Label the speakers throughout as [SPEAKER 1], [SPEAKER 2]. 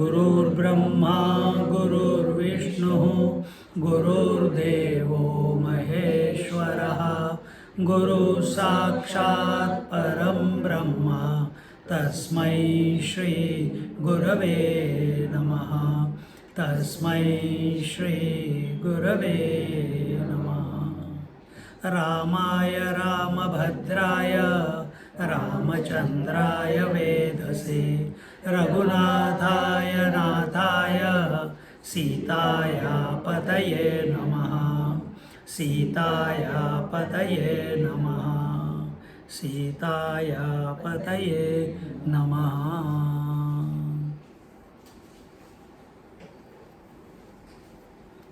[SPEAKER 1] गुरुर्ब्रह्मा गुरुर्विष्णु गुरुर्देवो महेश्वरः गुरु साक्षात् परं ब्रह्म तस्मै श्री गुरवे नमः तस्मै श्री गुरवे नमः। रामाय रामभद्राय रामचन्द्राय वेधसे रघुनाथाय नाथाय सीताया पतये नमः सीताया पतये नमः सीताया पतये नमः।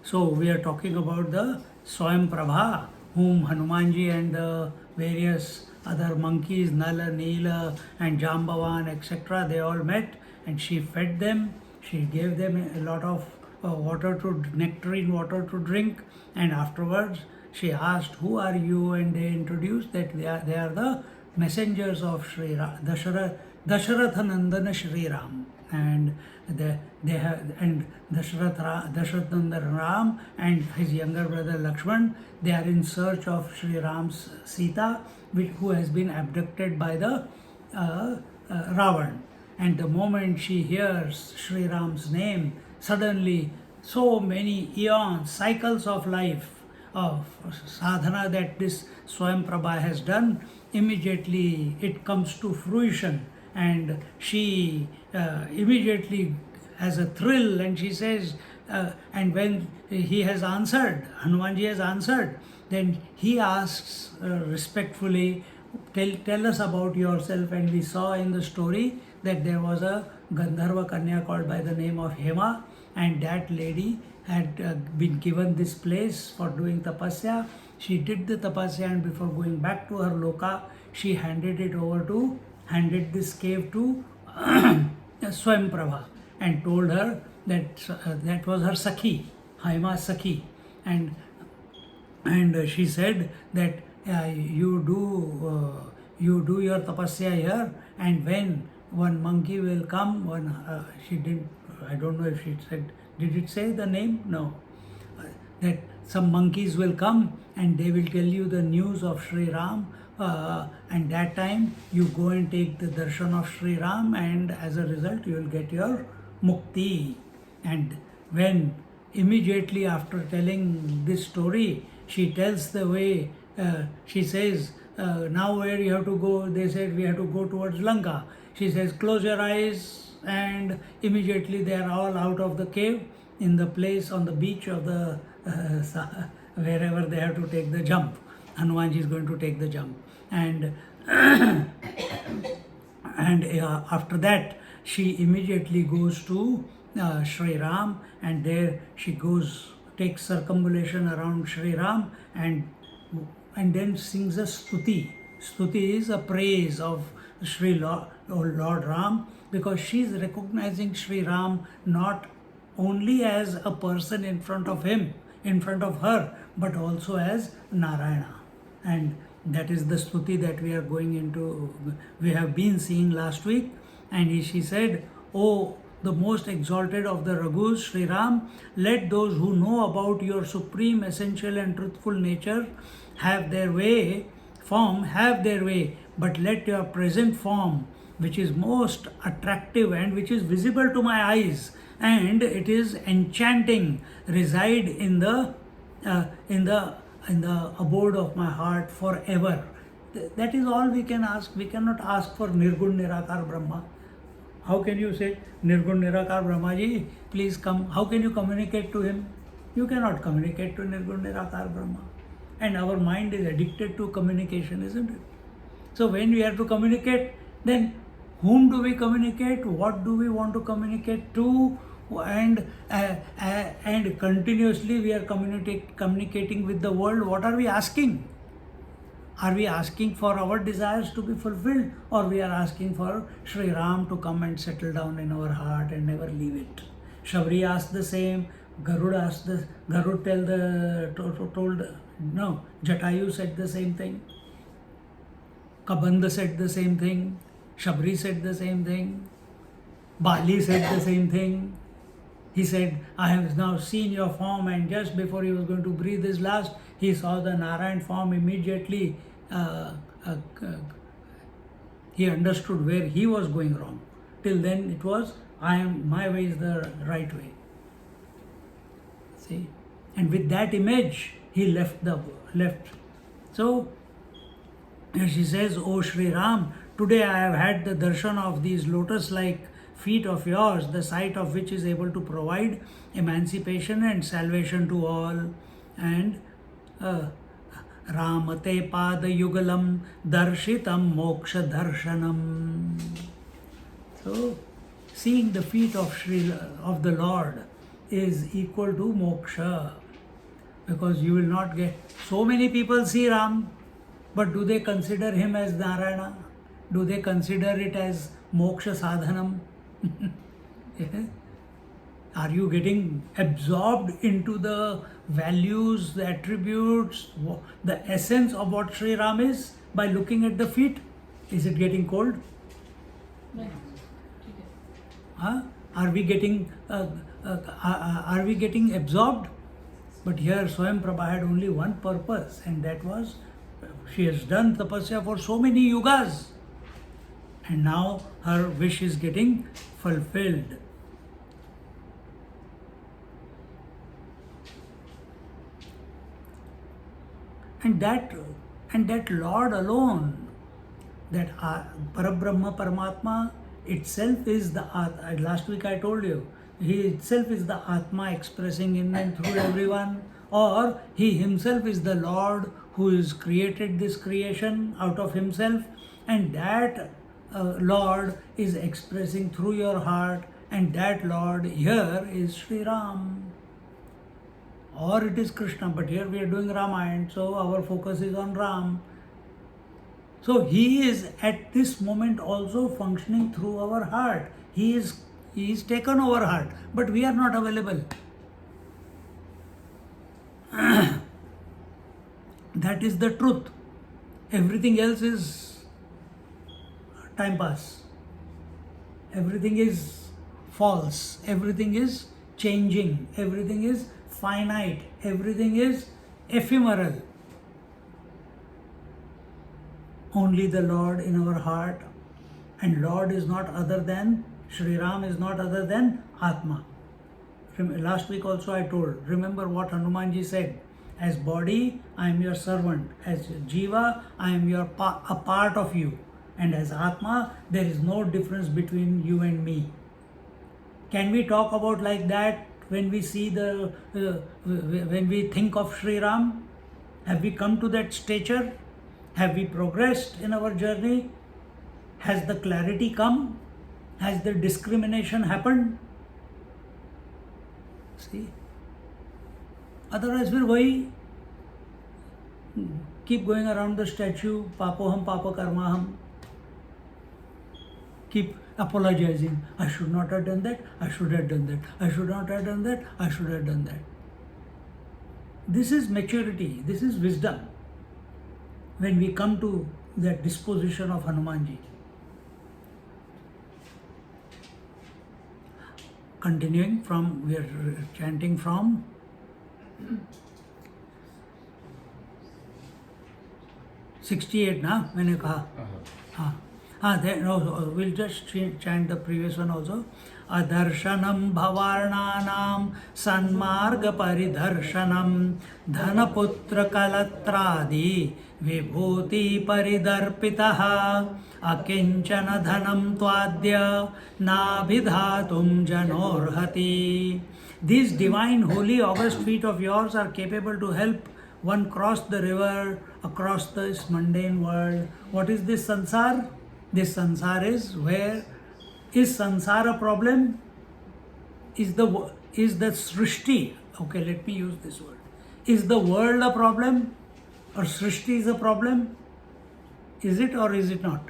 [SPEAKER 1] So we are talking about the SwayamPrabha, whom Hanumanji and the various other monkeys, Nala, Neela and Jambavan, etc., they all met and she fed them. She gave them a lot of nectarine water to drink, and afterwards she asked, "Who are you?" And they introduced that they are the messengers of Sri Dasharatha Nandana Sri Ram, and Dasharatha Nandana Ram and his younger brother Lakshman, they are in search of Sri Ram's Sita, who has been abducted by the Ravan. And the moment she hears Sri Ram's name, suddenly so many eons, cycles of life, of sadhana that this SwayamPrabha has done, immediately it comes to fruition, and she immediately has a thrill, and she says, and when he has answered, Hanumanji has answered, then he asks respectfully, tell us about yourself. And we saw in the story that there was a Gandharva Kanya called by the name of Hema, and that lady had been given this place for doing tapasya. She did the tapasya, and before going back to her loka, she handed this cave to SwayamPrabha and told her that that was her Sakhi, Hema Sakhi, and she said that you do your tapasya here, and when one monkey will come, she didn't, I don't know if she said, did it say the name? No. That some monkeys will come and they will tell you the news of Sri Ram, and that time you go and take the darshan of Sri Ram, and as a result you will get your mukti. And when immediately after telling this story, she tells the way, she says, now where you have to go? They said we have to go towards Lanka. She says, close your eyes, and immediately they are all out of the cave in the place on the beach of the wherever they have to take the jump. Hanumanji is going to take the jump, and after that she immediately goes to Sri Ram, and there she takes circumambulation around Sri Ram, and then sings a stuti. Stuti is a praise of Sri Lord Ram, because she is recognizing Sri Ram not only as a person in front of her, but also as Narayana. And that is the stuti that we are going into, we have been seeing last week. And she said, "Oh, the most exalted of the Raghus, Sri Ram, let those who know about your supreme, essential and truthful nature have their way, but let your present form, which is most attractive and which is visible to my eyes, and it is enchanting, reside in the abode of my heart forever." That is all we can ask. We cannot ask for Nirgun Nirakar Brahma. How can you say, Nirgun Nirakar Brahmaji, please come? How can you communicate to him? You cannot communicate to Nirgun Nirakar Brahma. And our mind is addicted to communication, isn't it? So when we have to communicate, then whom do we communicate? What do we want to communicate to? And continuously we are communicating with the world. What are we asking? Are we asking for our desires to be fulfilled, or we are asking for Sri Ram to come and settle down in our heart and never leave it? Shabri asked the same. Garud asked the Garud told no. Jatayu said the same thing. Kabanda said the same thing. Shabri said the same thing. Bali said the same thing. He said, I have now seen your form, and just before he was going to breathe his last, he saw the Narayan form. Immediately he understood where he was going wrong. Till then it was, my way is the right way. See? And with that image, he left. So, she says, O Sri Ram, today I have had the darshan of these lotus-like feet of yours, the sight of which is able to provide emancipation and salvation to all. And Ramate pada yugalam darshitam moksha darshanam. So, seeing the feet of the Lord is equal to moksha, because you will not get. So many people see Ram, but do they consider him as Narayana? Do they consider it as moksha sadhanam? Yes. Are you getting absorbed into the values, the attributes, the essence of what Sri Ram is by looking at the feet? Is it getting cold? Huh? Are we getting absorbed? But here SwayamPrabha had only one purpose, and that was, she has done tapasya for so many yugas, and now her wish is getting fulfilled. And that Lord alone, that Parabrahma, Paramatma itself is the Atma. Last week I told you, he itself is the Atma expressing in and through everyone, or he himself is the Lord who has created this creation out of himself, and that Lord is expressing through your heart, and that Lord here is Sri Ram. Or it is Krishna, but here we are doing Ramayana, so our focus is on Ram. So he is at this moment also functioning through our heart. He is taken our heart, but we are not available. That is the truth. Everything else is time pass. Everything is false. Everything is changing. Everything is finite. Everything is ephemeral. Only the Lord in our heart, and Lord is not other than, Sri Ram is not other than Atma. Last week also I told, remember what Hanumanji said, as body I am your servant, as Jiva I am a part of you, and as Atma there is no difference between you and me. Can we talk about like that when we see when we think of Sri Ram? Have we come to that stature? Have we progressed in our journey? Has the clarity come? Has the discrimination happened? See? Otherwise we'll keep going around the statue, papoham, papakarmaham. Keep apologizing. I should not have done that. I should have done that. I should not have done that. I should have done that. This is maturity. This is wisdom. When we come to the disposition of Hanumanji. Continuing from, we are chanting from '68 na? मैंने कहा हाँ, we'll just chant the previous one also. Adarshanam bhavarnanam sanmarga paridarshanam dhanaputra kalatradi vibhuti paridarpitaha akinchana dhanam twadya nabhidhatum janorhati. These divine, holy, august feet of yours are capable to help one cross the river across this mundane world. What is this sansar? This sansar is where, is sansar a problem? Is the srishti, let me use this word. Is the world a problem? Or srishti is a problem? Is it or is it not?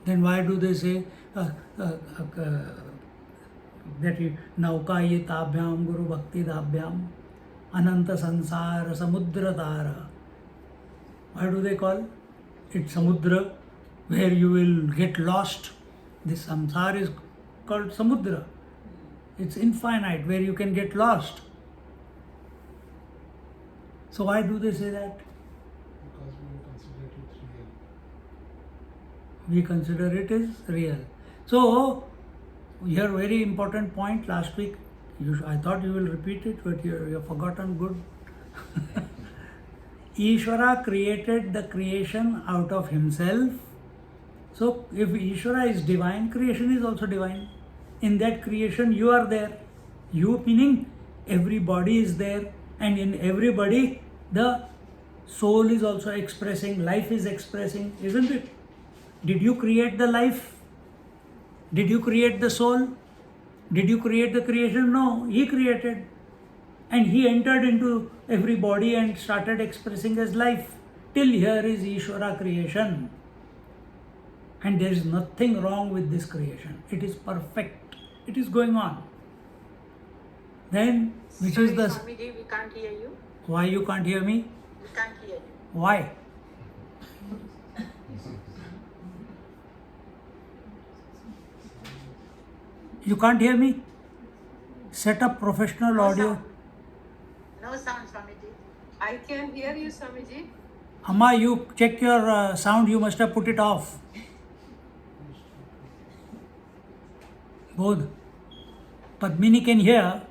[SPEAKER 1] Then why do they say that Naukayi Tabhyam Guru Bhakti Dabhyam Ananta Sansara Samudra Tara? Why do they call it Samudra, where you will get lost? This samsara is called Samudra. It's infinite, where you can get lost. So why do they say that?
[SPEAKER 2] Because
[SPEAKER 1] We consider it as real. So, here very important point last week. I thought you will repeat it, but you have forgotten. Good. Ishvara created the creation out of himself. So, if Ishvara is divine, creation is also divine. In that creation, you are there. You meaning everybody is there, and in everybody, the soul is also expressing, life is expressing, isn't it? Did you create the life? Did you create the soul? Did you create the creation? No, he created. And he entered into every body and started expressing his life. Till here is Ishvara creation. And there is nothing wrong with this creation. It is perfect. It is going on. Then, which
[SPEAKER 3] Sorry,
[SPEAKER 1] is the...
[SPEAKER 3] Swamiji, we can't hear you.
[SPEAKER 1] Why you can't hear me?
[SPEAKER 3] We can't hear you.
[SPEAKER 1] Why? You can't hear me? Set up professional audio.
[SPEAKER 3] No sound, Swamiji.
[SPEAKER 4] I can hear you, Swamiji.
[SPEAKER 1] Amma, you check your sound, you must have put it off. Both. Padmini can hear.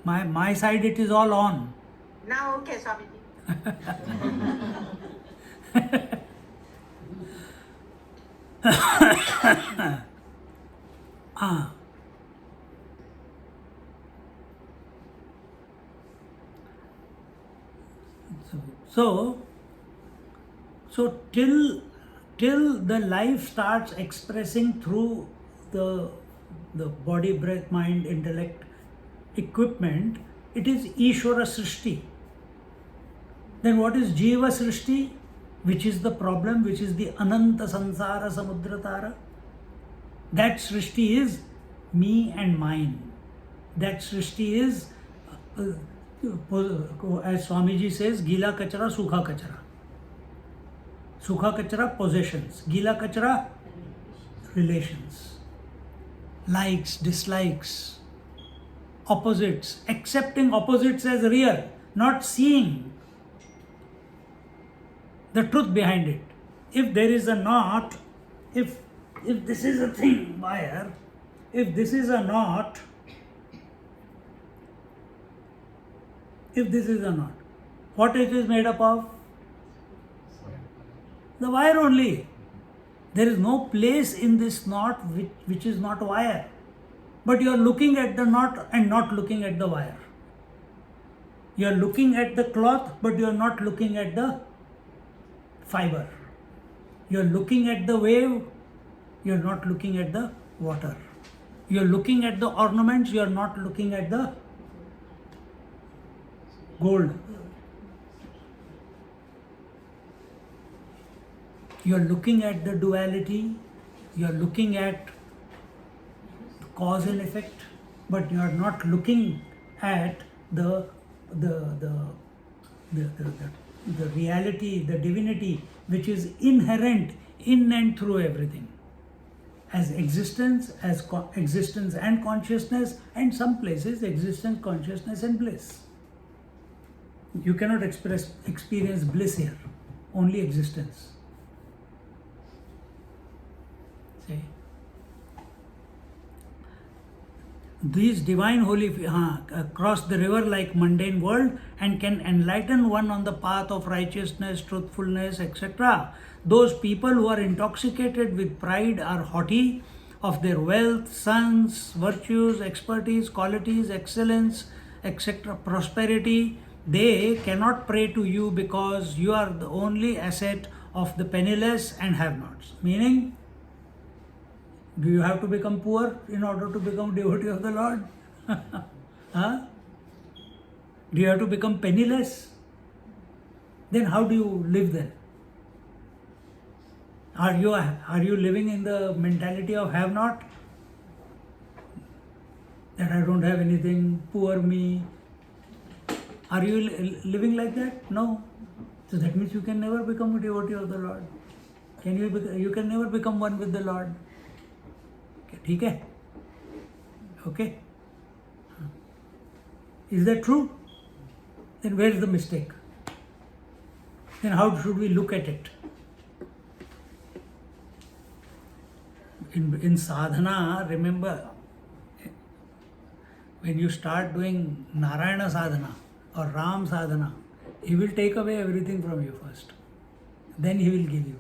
[SPEAKER 1] My side it is all on.
[SPEAKER 3] Now, okay, Swamiji.
[SPEAKER 1] Ah. So till the life starts expressing through the body, breath, mind, intellect, equipment, it is Ishvara Srishti. Then what is Jiva Srishti? Which is the problem, which is the Ananta Sansara Samudra Tara? That Srishti is me and mine. That Srishti is, as Swamiji says, Gila Kachara, Sukha Kachara. Sukha Kachara, possessions. Gila Kachara, relations. Likes, dislikes, opposites. Accepting opposites as real, not seeing the truth behind it. If there is a knot, if this is a thing, wire, if this is a knot, what it is made up of? The wire only. There is no place in this knot which is not wire. But you are looking at the knot and not looking at the wire. You are looking at the cloth, but you are not looking at the fiber. You are looking at the wave, you are not looking at the water. You are looking at the ornaments, you are not looking at the gold. You are looking at the duality, you are looking at cause and effect, but you are not looking at the reality, the divinity, which is inherent in and through everything. As existence and consciousness, and some places existence, consciousness and bliss. You cannot experience bliss here, only existence. See? These divine holy cross the river like mundane world and can enlighten one on the path of righteousness, truthfulness, etc. Those people who are intoxicated with pride are haughty of their wealth, sons, virtues, expertise, qualities, excellence, etc., prosperity. They cannot pray to you because you are the only asset of the penniless and have-nots. Meaning, do you have to become poor in order to become devotee of the Lord? Huh? Do you have to become penniless? Then how do you live then? Are you living in the mentality of have not? That I don't have anything, poor me. Are you living like that? No. So that means you can never become a devotee of the Lord. You can never become one with the Lord. ठीक है? Okay? Is that true? Then where is the mistake? Then how should we look at it? In sadhana, remember, when you start doing Narayana sadhana or Ram sadhana, he will take away everything from you first. Then he will give you.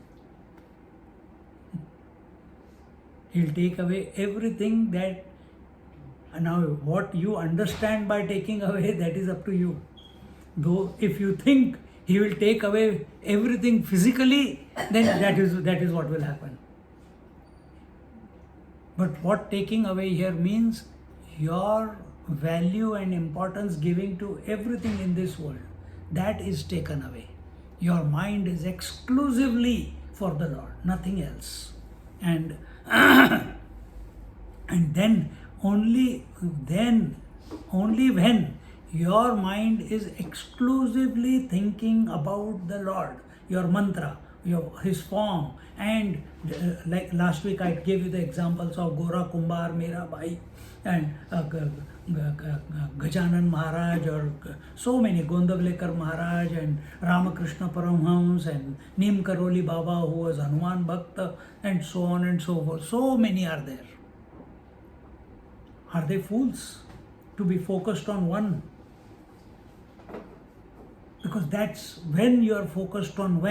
[SPEAKER 1] He will take away everything that, now what you understand by taking away, that is up to you. Though if you think he will take away everything physically, then that is what will happen. But what taking away here means, your value and importance giving to everything in this world, that is taken away. Your mind is exclusively for the Lord, nothing else. And and then only when your mind is exclusively thinking about the Lord, your mantra, his form, and like last week I gave you the examples of Gora Kumbar, Mera Bhai, and Gajanan Maharaj, or so many, Gondavlekar Maharaj, and Ramakrishna Paramhams, and Neem Karoli Baba, who was Hanuman Bhakta, and so on and so forth. So many are there. Are they fools to be focused on one? Because that's when you are focused on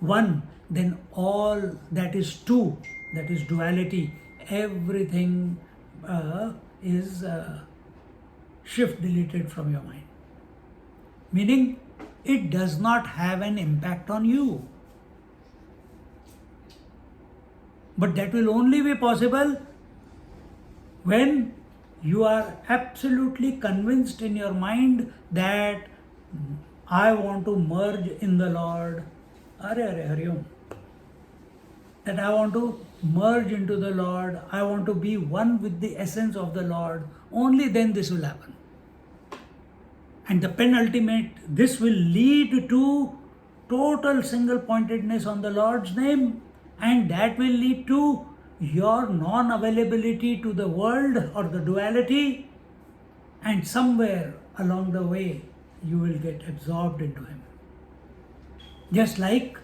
[SPEAKER 1] one, then all that is two, that is duality, everything is shift deleted from your mind. Meaning, it does not have an impact on you. But that will only be possible when you are absolutely convinced in your mind that I want to merge in the Lord. Hari Om. That I want to merge into the Lord. I want to be one with the essence of the Lord. Only then this will happen. And the penultimate, this will lead to total single pointedness on the Lord's name, and that will lead to your non-availability to the world or the duality, and somewhere along the way you will get absorbed into Him. Just like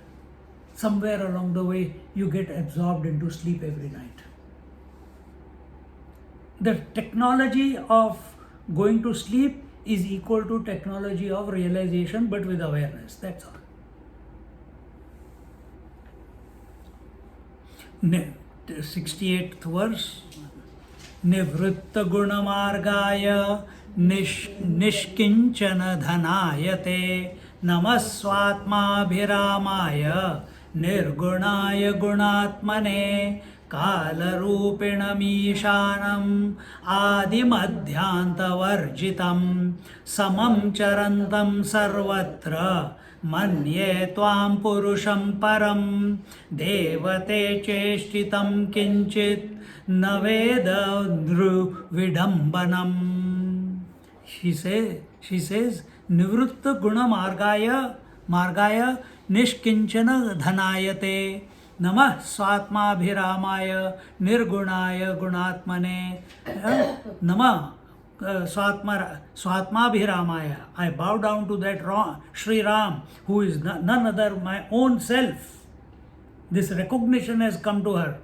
[SPEAKER 1] somewhere along the way you get absorbed into sleep every night. The technology of going to sleep is equal to technology of realization, but with awareness. That's all. 68th verse. Nivritta guna margaya nishkinchana dhanayate namasvatma bhiramaya nirgunaya gunatmane kalarupinamīṣānam ādimadhyāntavarjitam samam charantam sarvatra manye tvam purusham param devate cheshtitam kinchit naveda vidambanam. She says nivritta guna margaya nishkinchana dhanayate Namah Swatmabhiramaya Nirgunaya Gunatmane Namah Swatmabhiramaya. I bow down to that Sri Ram, who is none other my own self. This recognition has come to her.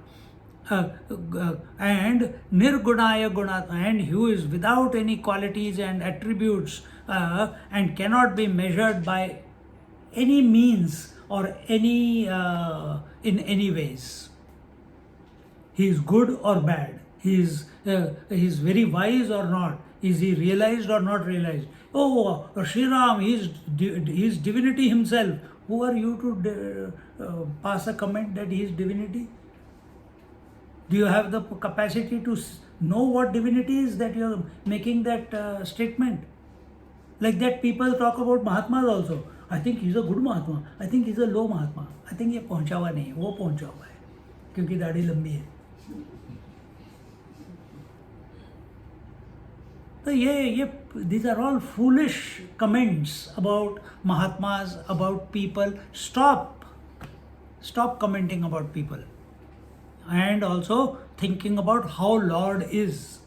[SPEAKER 1] And Nirgunaya Gunatmane, and who is without any qualities and attributes and cannot be measured by any means or any in any ways. He is good or bad. He is very wise or not. Is he realized or not realized? Oh, Sri Ram, he is divinity himself. Who are you to pass a comment that he is divinity? Do you have the capacity to know what divinity is that you are making that statement? Like that, people talk about Mahatmas also. I think he's a good Mahatma. I think he's a low Mahatma. I think ये पहुंचा हुआ नहीं है, वो पहुंचा हुआ है. क्योंकि दाढ़ी लंबी है। तो ये these are all foolish comments about Mahatmas, about people. Stop commenting about people, and also thinking about how Lord is.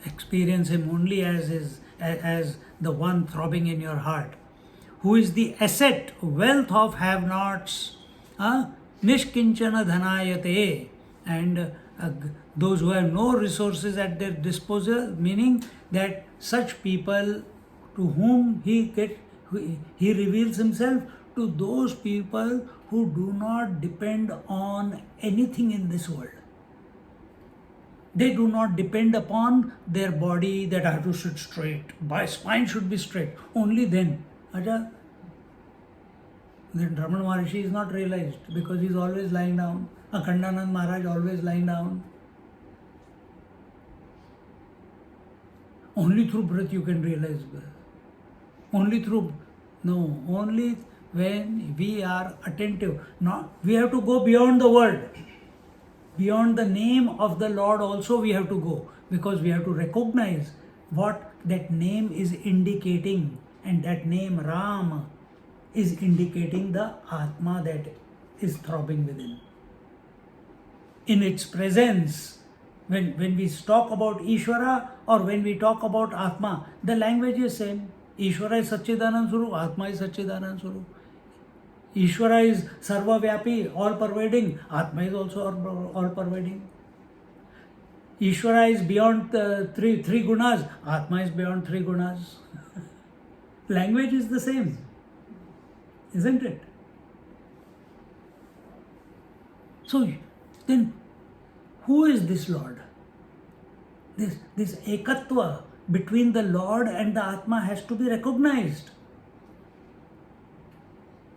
[SPEAKER 1] Experience Him only as the one throbbing in your heart, who is the asset, wealth of have-nots, nishkinchana dhanayate, and those who have no resources at their disposal, meaning that such people to whom he reveals himself, to those people who do not depend on anything in this world. They do not depend upon their body, that I have to sit straight, my spine should be straight. Only then, then Ramana Maharshi is not realized, because he is always lying down. Akhandanand Maharaj always lying down. Only through breath you can realize. Only when we are attentive. We have to go beyond the word. Beyond the name of the Lord also we have to go, because we have to recognize what that name is indicating, and that name Ram is indicating the Atma that is throbbing within. In its presence, when we talk about Ishvara or when we talk about Atma, the language is same. Ishvara is Satchidanand Swarup, Atma is Satchidanand Swarup. Ishvara is Sarva Vyapi, all pervading. Atma is also all pervading. Ishvara is beyond three gunas. Atma is beyond three gunas. Language is the same, isn't it? So then, who is this Lord? This ekatva between the Lord and the Atma has to be recognized.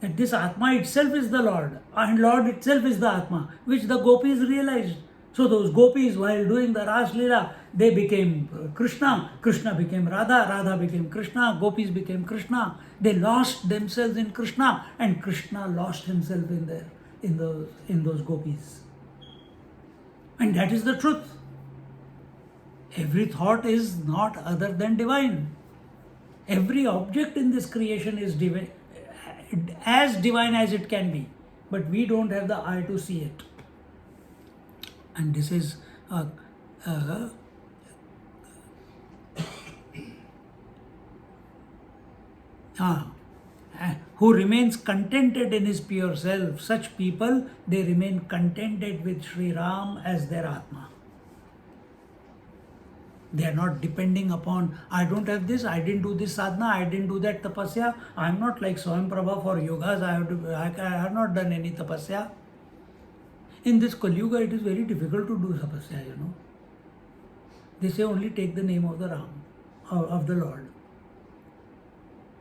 [SPEAKER 1] That this Atma itself is the Lord, and Lord itself is the Atma, which the gopis realized. So those gopis, while doing the Ras Leela, they became Krishna, Krishna became Radha, Radha became Krishna, gopis became Krishna. They lost themselves in Krishna, and Krishna lost himself in those gopis. And that is the truth. Every thought is not other than divine. Every object in this creation is divine, as divine as it can be, but we don't have the eye to see it. And this is who remains contented in his pure self. Such people, they remain contented with Sri Ram as their Atma. They are not depending upon, I don't have this, I didn't do this sadhana, I didn't do that tapasya. I am not like SwayamPrabha for yogas, I have not done any tapasya. In this Kali Yuga, it is very difficult to do tapasya, They say only take the name of the Ram, of the Lord.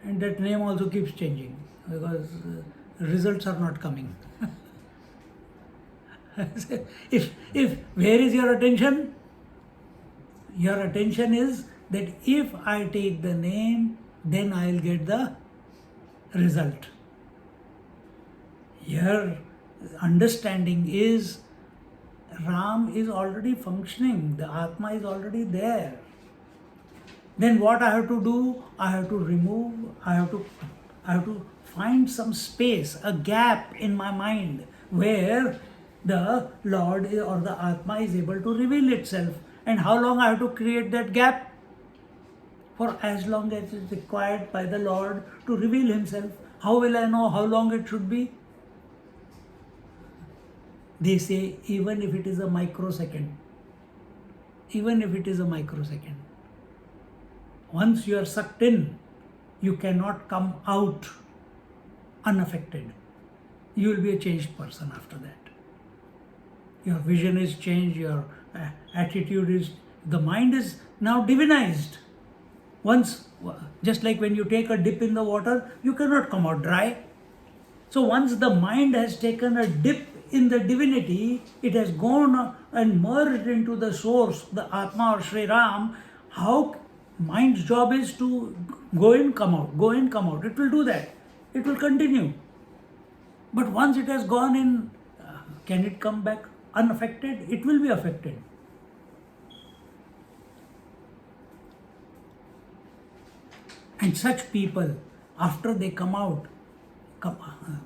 [SPEAKER 1] And that name also keeps changing, because results are not coming. If where is your attention? Your attention is that if I take the name, then I will get the result. Your understanding is Ram is already functioning, the Atma is already there. Then what I have to do? I have to remove, I have to find some space, a gap in my mind where the Lord or the Atma is able to reveal itself. And how long I have to create that gap? For as long as it is required by the Lord to reveal himself. How will I know how long it should be? They say even if it is a microsecond. Even if it is a microsecond. Once you are sucked in, you cannot come out unaffected. You will be a changed person after that. Your vision is changed, your attitude is, the mind is now divinized. Once, just like when you take a dip in the water, you cannot come out dry. So once the mind has taken a dip in the divinity, it has gone and merged into the source, the Atma or Sri Ram. How mind's job is to go in, come out, go in, come out. It will do that. It will continue. But once it has gone in, can it come back unaffected? It will be affected. And such people, after they come out,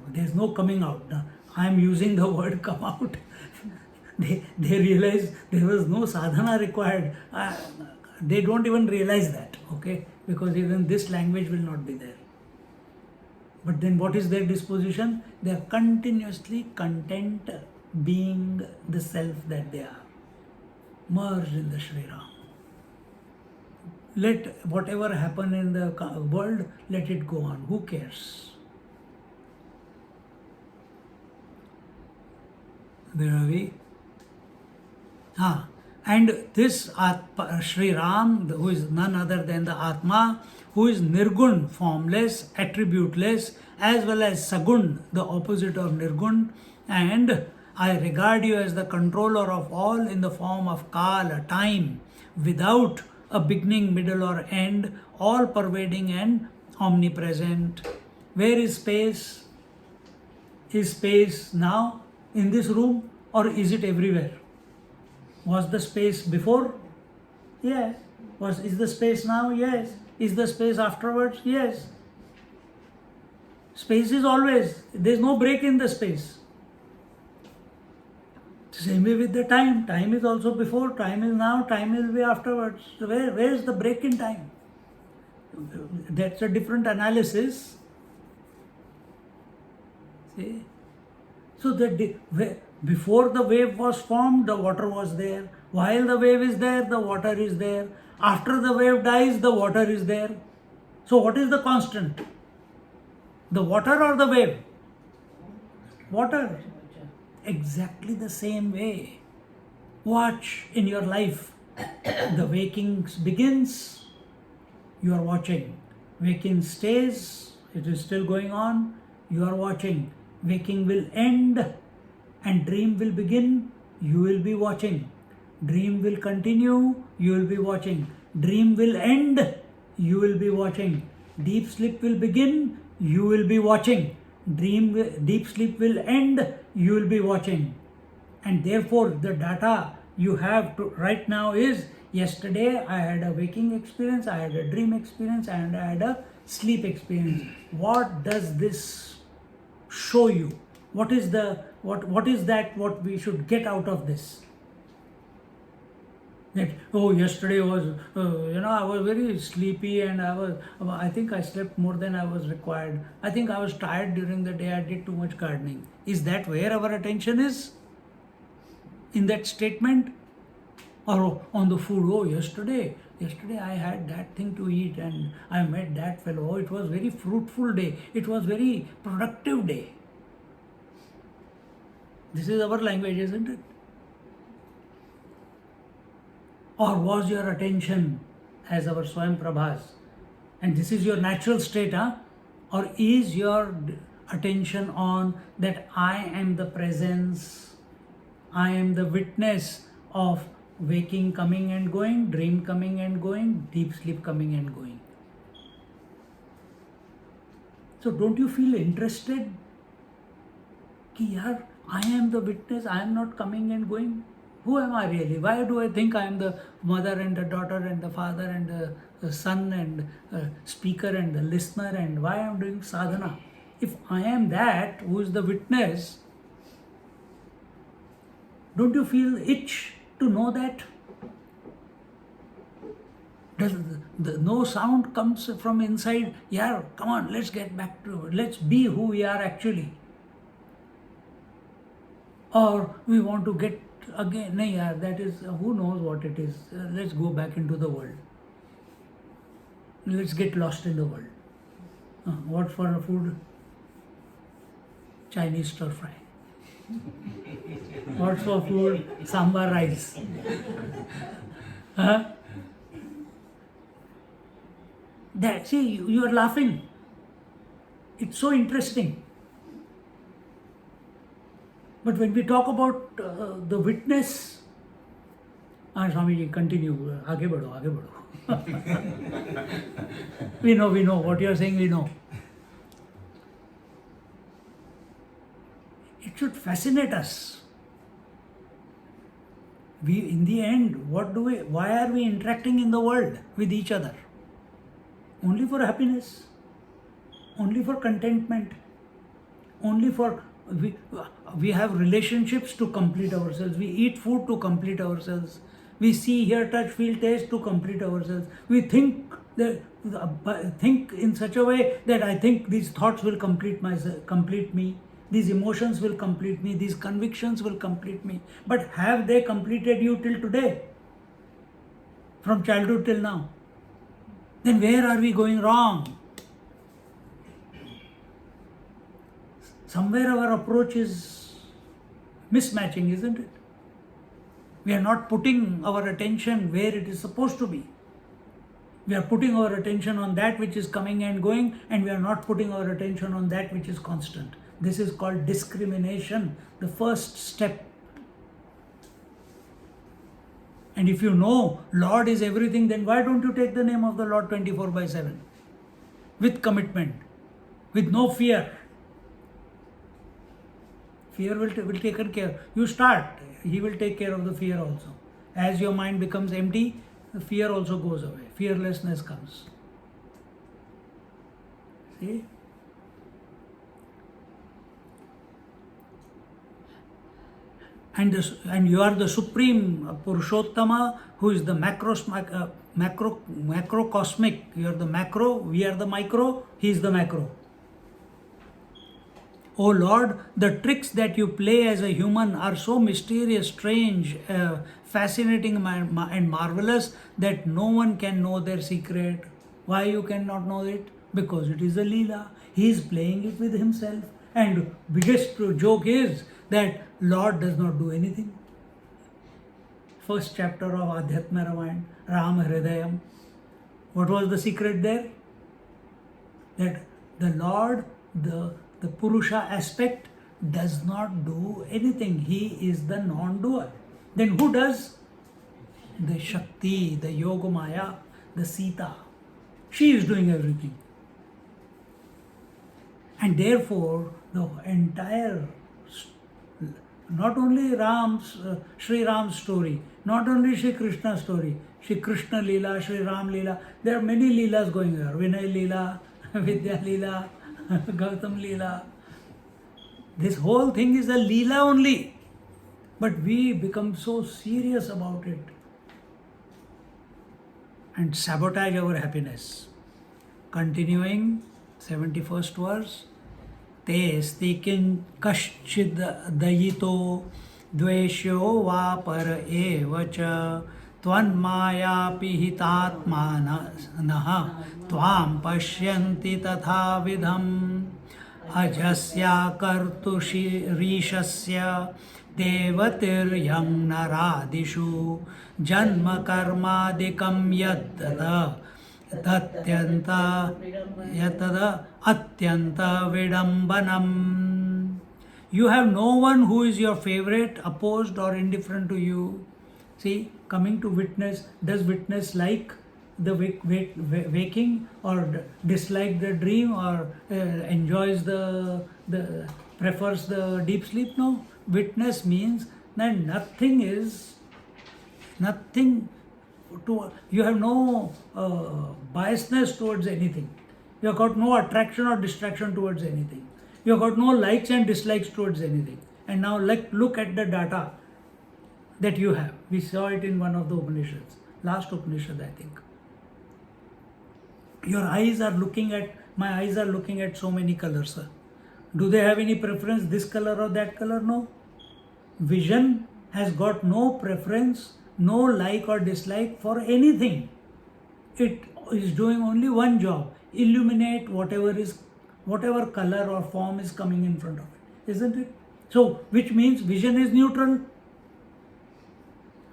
[SPEAKER 1] there's no coming out. I am using the word come out. they realize there was no sadhana required. They don't even realize that, okay? Because even this language will not be there. But then what is their disposition? They are continuously content being the self that they are, merged in the Sri Ram. Let whatever happen in the world, let it go on. Who cares? Where are we? And this Sri Ram, who is none other than the Atma, who is Nirgun, formless, attributeless, as well as Sagun, the opposite of Nirgun, and I regard you as the controller of all in the form of Kala, time, without a beginning, middle or end, all pervading and omnipresent. Where is space? Is space now in this room, or is it everywhere? Was the space before? Yes. Is the space now? Yes. Is the space afterwards? Yes. Space is always, there is no break in the space. Same way with the time. Time is also before, time is now, time will be afterwards. So where is the break in time? That's a different analysis. See? So before the wave was formed, the water was there. While the wave is there, the water is there. After the wave dies, the water is there. So what is the constant? The water or the wave? Water. Exactly the same way. Watch in your life. The waking begins, you are watching. Waking stays, it is still going on, you are watching. Waking will end and dream will begin, you will be watching. Dream will continue, you will be watching. Dream will end, you will be watching. Deep sleep will begin, you will be watching. Deep sleep will end, you will be watching. And therefore the data you have to right now is, yesterday I had a waking experience, I had a dream experience, and I had a sleep experience. What does this show you? What is what we should get out of this? That, yesterday was, I was very sleepy and I think I slept more than I was required. I think I was tired during the day, I did too much gardening. Is that where our attention is? In that statement? Or on the food, yesterday I had that thing to eat and I met that fellow. It was very fruitful day. It was very productive day. This is our language, isn't it? Or was your attention as our SwayamPrabhas, and this is your natural state, or is your attention on that I am the presence, I am the witness of waking coming and going, dream coming and going, deep sleep coming and going. So don't you feel interested? Ki yaar, I am the witness, I am not coming and going. Who am I really? Why do I think I am the mother and the daughter and the father and the son and speaker and the listener, and why I am doing sadhana? If I am that who is the witness, don't you feel itch to know that? Does no sound comes from inside? Yeah, come on, let's get back to it. Let's be who we are actually. Or we want to get again, that is, who knows what it is. Let's go back into the world. Let's get lost in the world. What for food? Chinese stir fry. What for food? Sambar rice. That, see, you are laughing. It's so interesting. But when we talk about the witness, Swamiji, continue, aage badho. We know what you are saying, we know. It should fascinate us. We, in the end, why are we interacting in the world with each other? Only for happiness, only for contentment, only for, we have relationships to complete ourselves, we eat food to complete ourselves, we see, hear, touch, feel, taste to complete ourselves, we think in such a way that I think these thoughts will complete me, these emotions will complete me, these convictions will complete me. But have they completed you till today? From childhood till now? Then where are we going wrong? Somewhere our approach is mismatching, isn't it? We are not putting our attention where it is supposed to be. We are putting our attention on that which is coming and going, and we are not putting our attention on that which is constant. This is called discrimination, the first step. And if you know Lord is everything, then why don't you take the name of the Lord 24/7? With commitment, with no fear. Fear will take care. You start, He will take care of the fear also. As your mind becomes empty, the fear also goes away. Fearlessness comes. See? And you are the supreme Purushottama, who is the macrocosmic. You are the macro, we are the micro, he is the macro. Oh Lord, the tricks that you play as a human are so mysterious, strange, fascinating and marvelous that no one can know their secret. Why you cannot know it? Because it is a Leela. He is playing it with himself. And biggest joke is that Lord does not do anything. First chapter of Adhyatma Ramayana, Ram Hridayam. What was the secret there? That the Lord, the Purusha aspect, does not do anything. He is the non-doer. Then who does? The Shakti, the Yogamaya, the Sita. She is doing everything. And therefore, the entire, not only Sri Ram's story, not only Sri Krishna's story, Sri Krishna Leela, Sri Ram Leela, there are many Leelas going there. Vinay Leela, Vidya Leela, Gautam Leela. This whole thing is a Leela only. But we become so serious about it and sabotage our happiness. Continuing, 71st verse. Te stikin kaschid dayito dveshyo va par evacha tvanmaya pihitatmanah tvam pashyanti tatha vidham ajasya kartushi rishasya devatir naradishu janma karmadikam yaddada yatada atyanta vidambanam. You have no one who is your favorite, opposed or indifferent to you. See, coming to witness, does witness like the waking or dislike the dream or enjoys prefers the deep sleep? No. Witness means that you have no biasness towards anything. You have got no attraction or distraction towards anything. You have got no likes and dislikes towards anything. And now look at the data that you have. We saw it in one of the Upanishads, last Upanishad I think. My eyes are looking at so many colors. Do they have any preference, this color or that color? No. Vision has got no preference, no like or dislike for anything. It is doing only one job: illuminate whatever color or form is coming in front of it, isn't it? So, which means vision is neutral.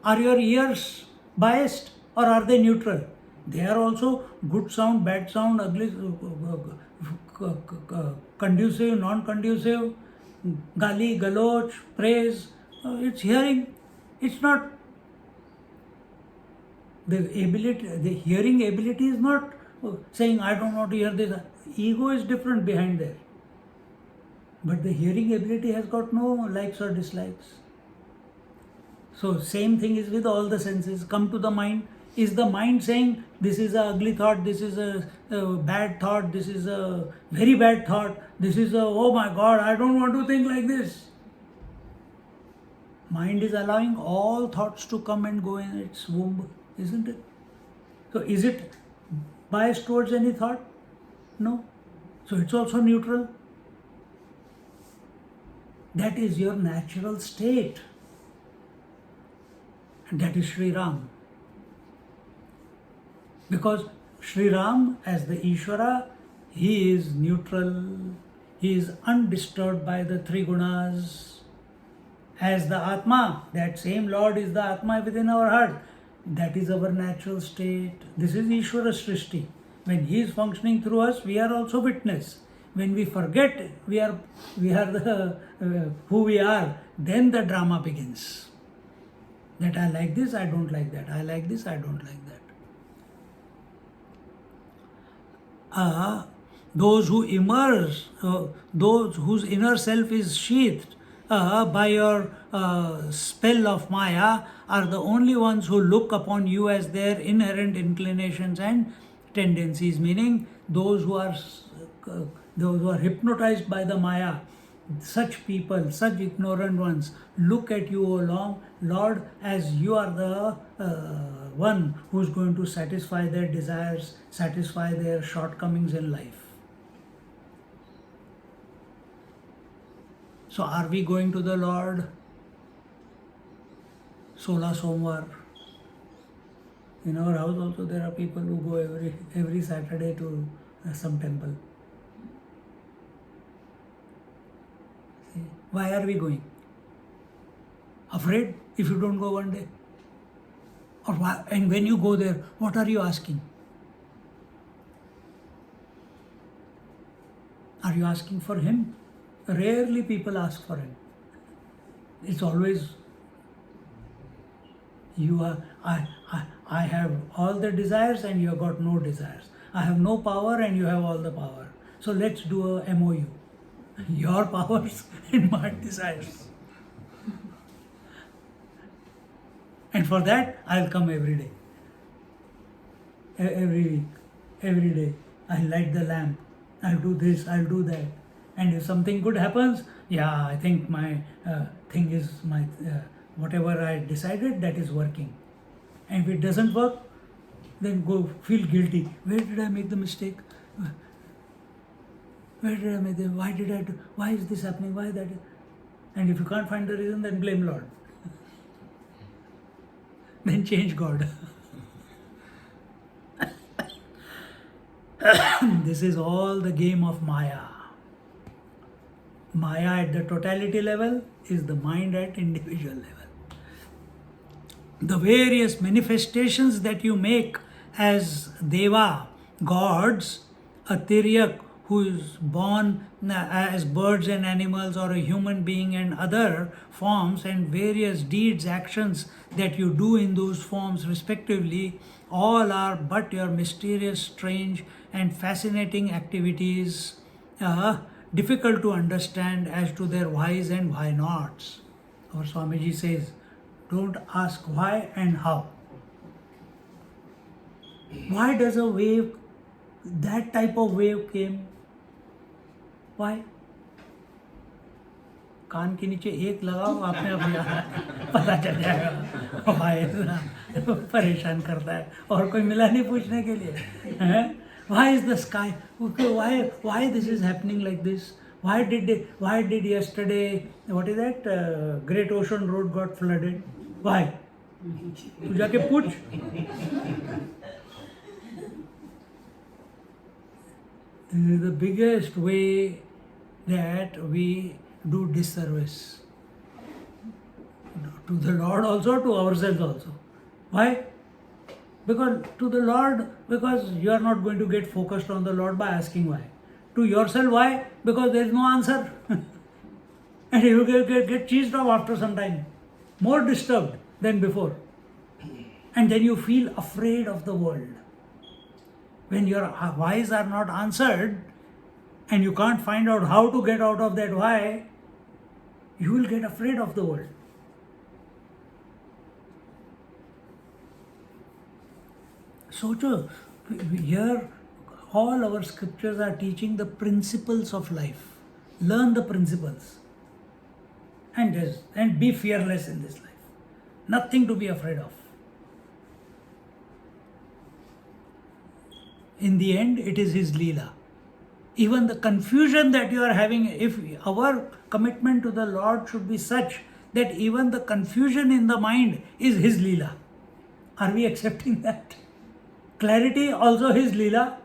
[SPEAKER 1] Are your ears biased or are they neutral? They are also good sound, bad sound, ugly, conducive, non-conducive, gali, galoch, praise. It's hearing. It's not. The hearing ability is not saying I don't want to hear this. Ego is different behind there. But the hearing ability has got no likes or dislikes. So same thing is with all the senses. Come to the mind. Is the mind saying this is a ugly thought, this is a bad thought, this is a very bad thought, this is a oh my God, I don't want to think like this. Mind is allowing all thoughts to come and go in its womb, isn't it? So is it biased towards any thought? No. So it's also neutral. That is your natural state. And that is Sri Ram. Because Sri Ram, as the Ishvara, he is neutral, he is undisturbed by the three gunas. As the Atma, that same Lord is the Atma within our heart. That is our natural state. This is Ishvara Srishti. When he is functioning through us, we are also witness. When we forget we are the who we are, then the drama begins. That I like this, I don't like that. I like this, I don't like that. Those who immerse, those whose inner self is sheathed by your spell of Maya are the only ones who look upon you as their inherent inclinations and tendencies. Meaning those who are hypnotized by the Maya. Such people, such ignorant ones, look at you, O Lord, as you are the one who is going to satisfy their desires, satisfy their shortcomings in life. So are we going to the Lord? Sola Somvar. In our house also there are people who go every Saturday to some temple. See, why are we going? Afraid if you don't go one day? Or why, and when you go there, what are you asking? Are you asking for him? Rarely people ask for him. It's always you are I have all the desires and you have got no desires. I have no power and you have all the power. So let's do a MOU. Your powers and my desires. And for that I'll come every day. Every week. Every day. I'll light the lamp. I'll do this, I'll do that. And if something good happens, yeah, I think my thing is my whatever I decided, that is working. And if it doesn't work, then go feel guilty. Where did I make the mistake? Where did I make the? Why did I do? Why is this happening? Why that? And if you can't find the reason, then blame Lord. Then change God. This is all the game of Maya. Maya at the totality level is the mind at individual level. The various manifestations that you make as Deva, gods, a Tiryak who is born as birds and animals, or a human being and other forms, and various deeds, actions that you do in those forms respectively, all are but your mysterious, strange and fascinating activities, difficult to understand as to their whys and why nots. Our Swamiji says, don't ask why and how. Why does a wave, that type of wave came? Why? कान के नीचे एक लगाओ, आपने अपने पता चल जाएगा. Why परेशान करता है, और कोई मिला नहीं पूछने के लिए. Why is the sky? Why this is happening like this? Why did yesterday, what is that, Great Ocean Road got flooded? Why? तू जाके पूछ. This is the biggest way that we do disservice to the Lord also, to ourselves also. Why? Because to the Lord, because you are not going to get focused on the Lord by asking why. To yourself, why? Because there is no answer. And you get cheesed off after some time, more disturbed than before. And then you feel afraid of the world. When your whys are not answered, and you can't find out how to get out of that why, you will get afraid of the world. So, here all our scriptures are teaching the principles of life. Learn the principles and be fearless in this life. Nothing to be afraid of. In the end, it is His Leela. Even the confusion that you are having, if our commitment to the Lord should be such that even the confusion in the mind is His Leela. Are we accepting that? Clarity also His Leela.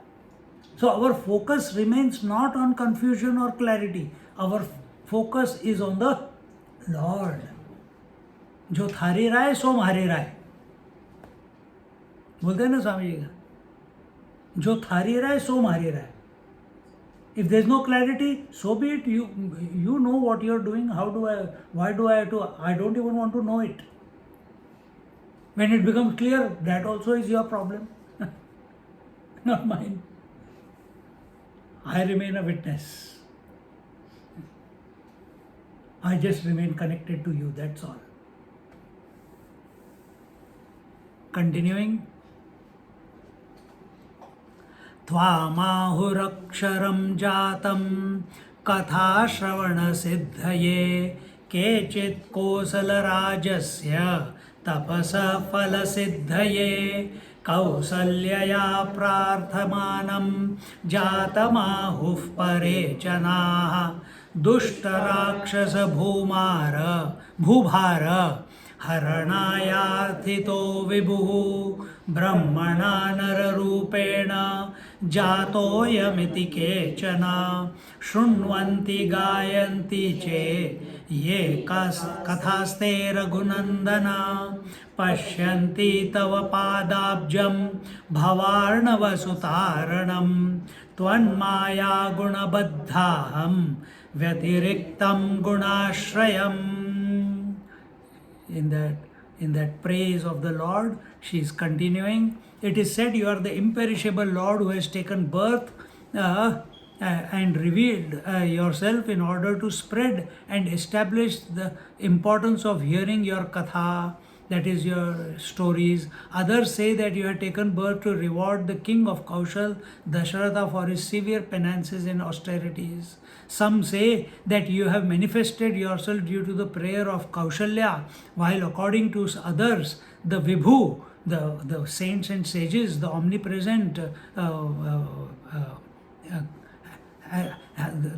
[SPEAKER 1] So our focus remains not on confusion or clarity. Our focus is on the Lord. जो थारी राय सो मारी राय, बोलते हैं ना स्वामी जी का, जो थारी राय सो मारी राय. If there is no clarity, so be it. You know what you are doing. Why do I have to? I don't even want to know it. When it becomes clear, that also is your problem, not mine. I remain a witness. I just remain connected to you, that's all. Continuing. त्वामाहुरक्षरं जातं कथाश्रवणसिद्धये केचित् कोसलराजस्य तपसः फलसिद्धये कौसल्यया प्रार्थमानं जातमाहुः परेचनाः भूभार हरणायार्थितो विभुः ब्रह्मणा नररूपेण जातोऽयमिति केचन शृण्वन्ति गायन्ति चे ये कथास्ते रघुनन्दन पश्यन्ति तव पादाब्जं भवार्णवसुतारणं त्वन्मायागुणबद्धाहं व्यतिरिक्तं गुणाश्रयम्. In that praise of the Lord, she is continuing. It is said, you are the imperishable Lord who has taken birth and revealed yourself in order to spread and establish the importance of hearing your katha, that is your stories. Others say that you have taken birth to reward the king of Kaushal, Dasharatha, for his severe penances and austerities. Some say that you have manifested yourself due to the prayer of Kaushalya, while according to others, the Vibhu, the saints and sages, the omnipresent, the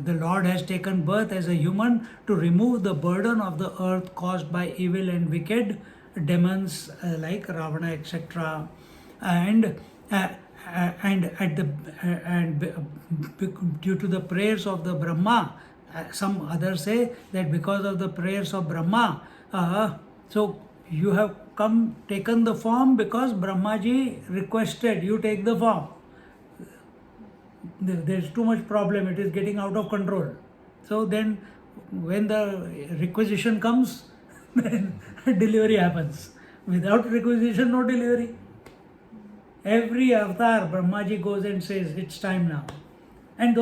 [SPEAKER 1] Lord has taken birth as a human to remove the burden of the earth caused by evil and wicked demons like Ravana, etc. And due to the prayers of the Brahma, some others say that because of the prayers of Brahma, so you have taken the form because Brahmaji requested you take the form. There is too much problem, it is getting out of control. So then when the requisition comes, then delivery happens. Without requisition, no delivery. Every avatar, Brahmaji goes and says, it's time now. And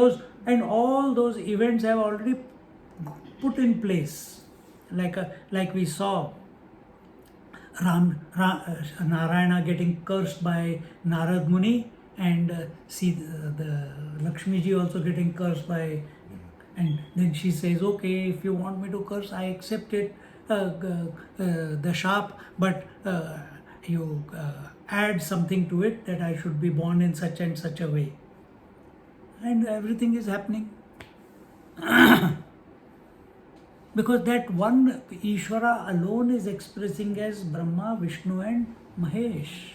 [SPEAKER 1] all those events have already put in place. Like we saw Narayana getting cursed by Narad Muni, and the Lakshmi ji also getting cursed by, and then she says, okay, if you want me to curse, I accept it, the sharp, but you add something to it that I should be born in such and such a way. And everything is happening. Because that one Ishvara alone is expressing as Brahma, Vishnu and Mahesh.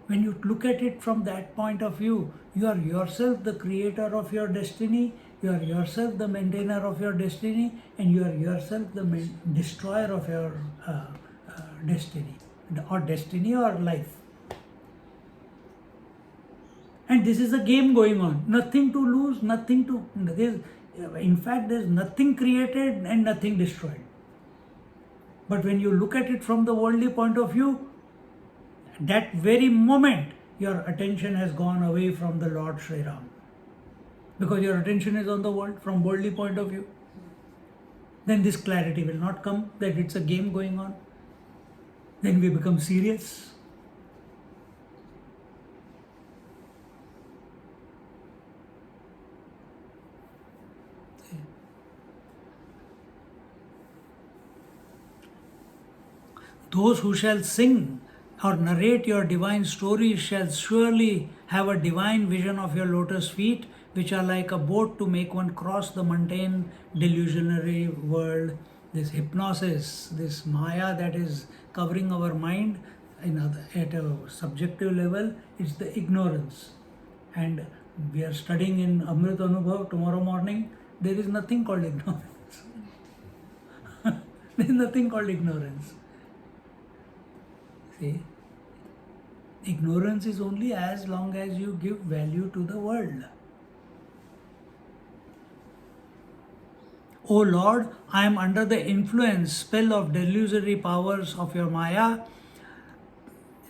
[SPEAKER 1] When you look at it from that point of view, you are yourself the creator of your destiny, you are yourself the maintainer of your destiny, and you are yourself the destroyer of your destiny, or life. And this is a game going on. Nothing to lose, in fact, there is nothing created and nothing destroyed. But when you look at it from the worldly point of view, that very moment your attention has gone away from the Lord Sri Ram. because your attention is on the world from worldly point of view. Then this clarity will not come that it's a game going on. Then we become serious. Those who shall sing or narrate your divine stories shall surely have a divine vision of your lotus feet, which are like a boat to make one cross the mundane, delusionary world. This hypnosis, this Maya that is covering our mind at a subjective level, it's the ignorance. And we are studying in Amrit Anubhav tomorrow morning. There is nothing called ignorance. There is nothing called ignorance. See, ignorance is only as long as you give value to the world. O Lord, I am under the influence, spell of delusory powers of your Maya.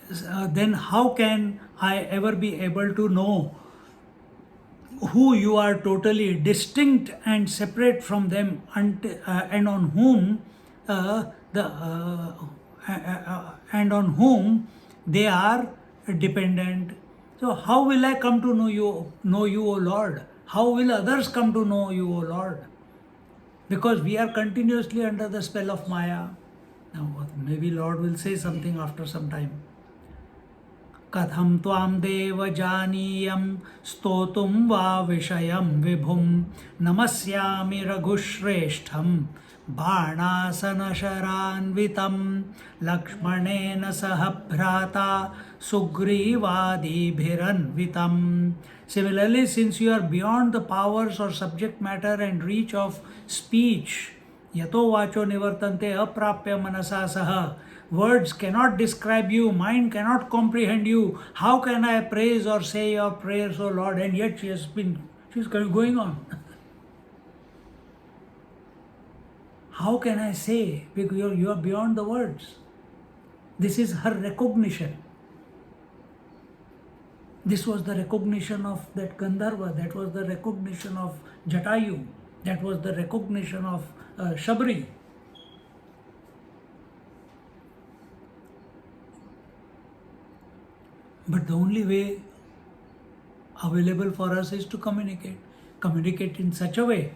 [SPEAKER 1] Then how can I ever be able to know who you are totally distinct and separate from them, and on whom they are dependent? So how will I come to know you, O Lord? How will others come to know you, O Lord? Because we are continuously under the spell of Maya. Now maybe Lord will say something after some time. Katham tvam deva janiyam stotum va vishayam vibhum namasyami raghushreshtham बाणासन शरान्वितं लक्ष्मणेन सह भ्राता सुग्रीवादिभिरन्वितं. Similarly, since you are beyond the powers or subject matter and reach of speech, yato vacho nivartante aprapya manasa saha, words cannot describe you, mind cannot comprehend you. How can I praise or say your prayers, O Lord? And yet she's going on. How can I say? Because you are beyond the words. This is her recognition. This was the recognition of that Gandharva. That was the recognition of Jatayu. That was the recognition of Shabri. But the only way available for us is to communicate. Communicate in such a way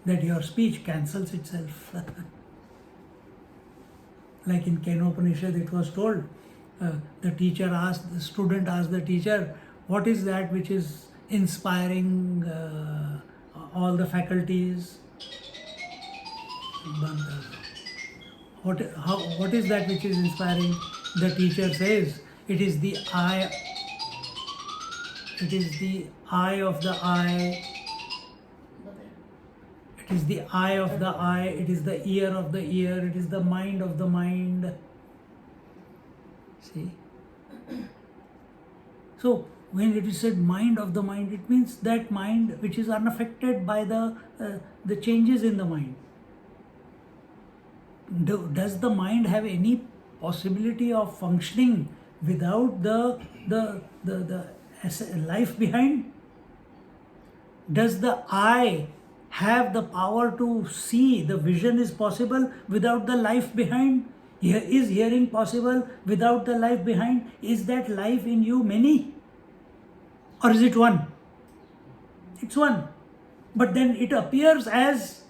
[SPEAKER 1] that your speech cancels itself. Like in Kenopanishad it was told, the student asked the teacher, what is that which is inspiring all the faculties? What is that which is inspiring? The teacher says, it is the eye. It is the eye of the eye. It is the eye of the eye. It is the ear of the ear. It is the mind of the mind. See? So, when it is said mind of the mind, it means that mind which is unaffected by the changes in the mind. Does the mind have any possibility of functioning without the life behind? Does the eye have the power to see? The vision is possible without the life behind? Is hearing possible without the life behind? Is that life in you many? Or is it one? It's one. But then it appears as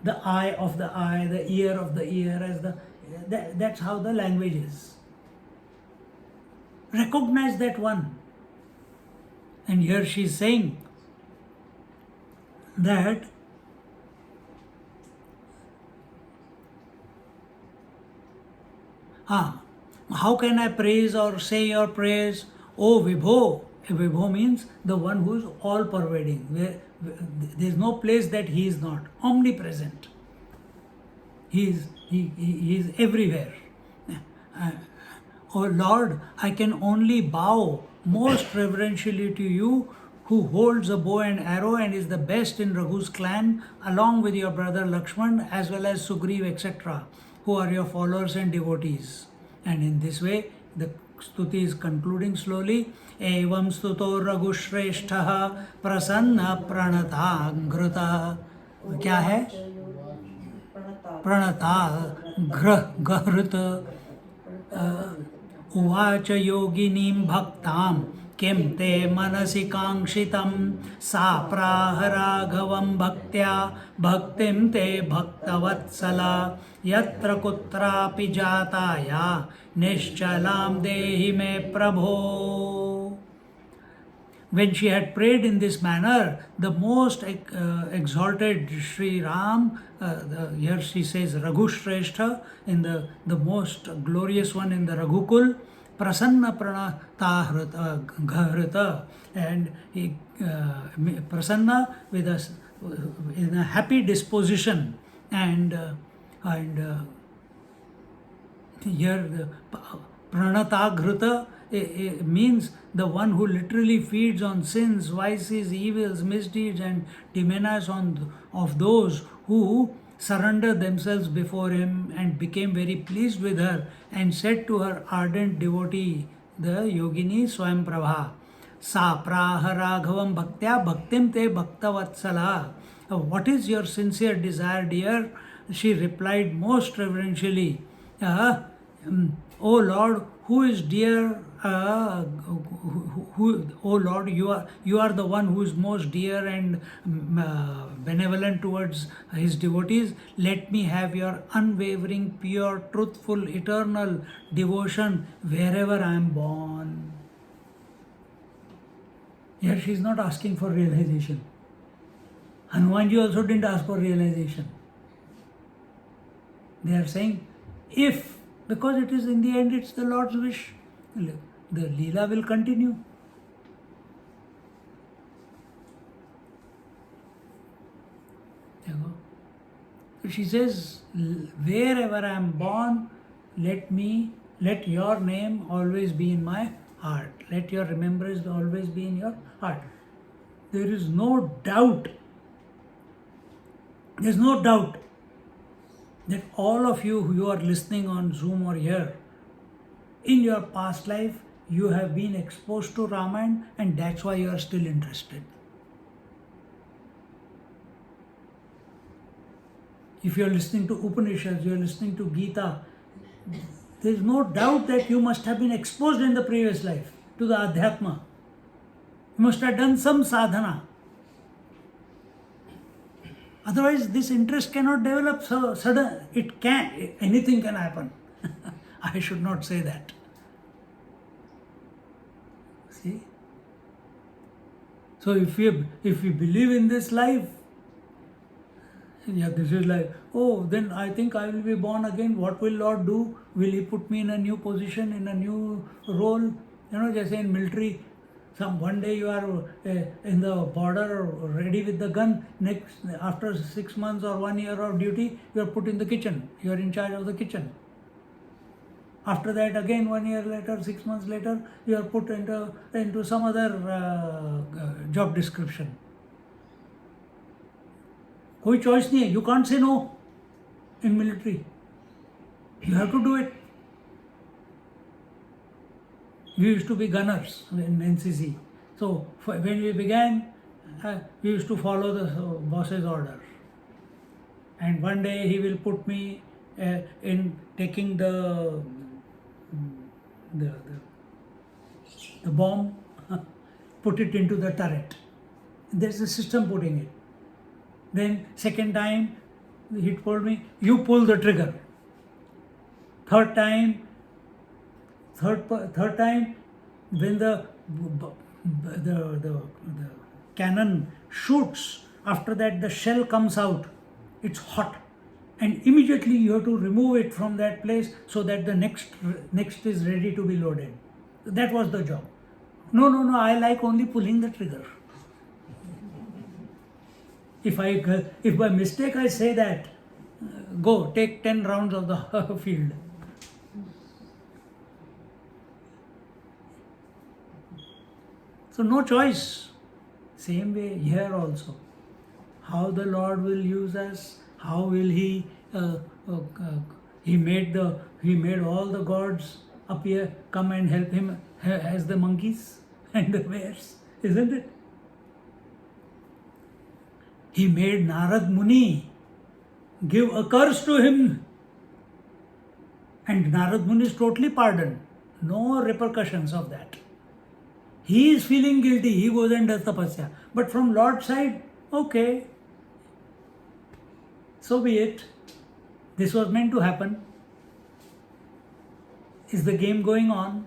[SPEAKER 1] the eye of the eye, the ear of the ear, as that's how the language is. Recognize that one. And here she is saying that how can I praise or say your praise? Oh Vibho. Vibho means the one who is all pervading. There is no place that he is not. Omnipresent. He is everywhere. Oh Lord, I can only bow most reverentially to you, who holds a bow and arrow and is the best in Raghu's clan, along with your brother Lakshman as well as Sugriv, etc., who are your followers and devotees. And in this way, the Stuti is concluding slowly. Evam stuto Raghushreshtha prasanna pranata क्या है? प्रणता गहृत उवाच योगिनीं भक्तां किं ते मनसि काङ्क्षितं सा प्राह राघवं भक्त्या भक्तिं ते भक्तवत्सला यत्र कुत्रापि जाताया निश्चलां देहि मे प्रभो. When she had prayed in this manner, the most exalted Sri Ram, here she says Raghushreshtha, in the most glorious one in the Raghukul, Prasanna Pranata Gharita, and he Prasanna with us in a happy disposition, and here the Pranataghrita means the one who literally feeds on sins, vices, evils, misdeeds, and demeanors of those who surrendered themselves before him and became very pleased with her and said to her ardent devotee, the yogini SwayamPrabha, Sa praha raghavam bhaktya bhaktim te bhaktavatsala. What is your sincere desire, dear? She replied most reverentially, O Lord, who is dear? O Lord, you are the one who is most dear and benevolent towards his devotees. Let me have your unwavering, pure, truthful, eternal devotion wherever I am born. Here she is not asking for realization. Hanumanji also didn't ask for realization. They are saying, if, because it is in the end, it's the Lord's wish, the Leela will continue. There you go. So she says, wherever I am born, let your name always be in my heart. Let your remembrance always be in your heart. There is no doubt. There's no doubt that all of you who are listening on Zoom or here, in your past life, you have been exposed to Ramayana, and that's why you are still interested. If you are listening to Upanishads, you are listening to Gita, there is no doubt that you must have been exposed in the previous life to the Adhyatma. You must have done some sadhana. Otherwise, this interest cannot develop so sudden. It can, anything can happen. I should not say that. See? So if we believe in this life, yeah, this is like, oh, then I think I will be born again. What will Lord do? Will He put me in a new position, in a new role? You know, just in military, one day you are in the border ready with the gun. Next, after 6 months or 1 year of duty, you are put in the kitchen. You are in charge of the kitchen. After that, again 1 year later, 6 months later, you are put into some other job description. कोई choice नहीं है. You can't say no in military. You have to do it. We used to be gunners in NCC. So when we began, we used to follow the boss's order. And one day he will put me in taking the bomb, put it into the turret. There's a system putting it. Then second time, he told me, you pull the trigger. Third time, when the cannon shoots, after that the shell comes out, it's hot, and immediately you have to remove it from that place so that the next is ready to be loaded. That was the job. No, I like only pulling the trigger. If by mistake I say that, go take 10 rounds of the field. So no choice. Same way here also. How the Lord will use us? How will He? He made all the gods appear, come and help him as the monkeys and the bears, isn't it? He made Narad Muni give a curse to him. And Narad Muni is totally pardoned. No repercussions of that. He is feeling guilty. He goes and does tapasya. But from Lord's side, okay. So be it. This was meant to happen. Is the game going on?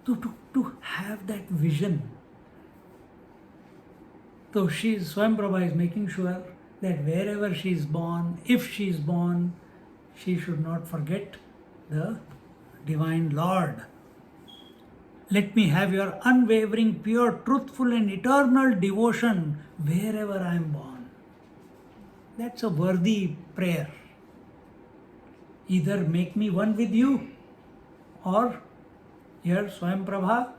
[SPEAKER 1] To have that vision. So SwayamPrabha is making sure that wherever she is born, if she is born, she should not forget the Divine Lord. Let me have your unwavering, pure, truthful and eternal devotion wherever I am born. That's a worthy prayer. Either make me one with you, or here SwayamPrabha,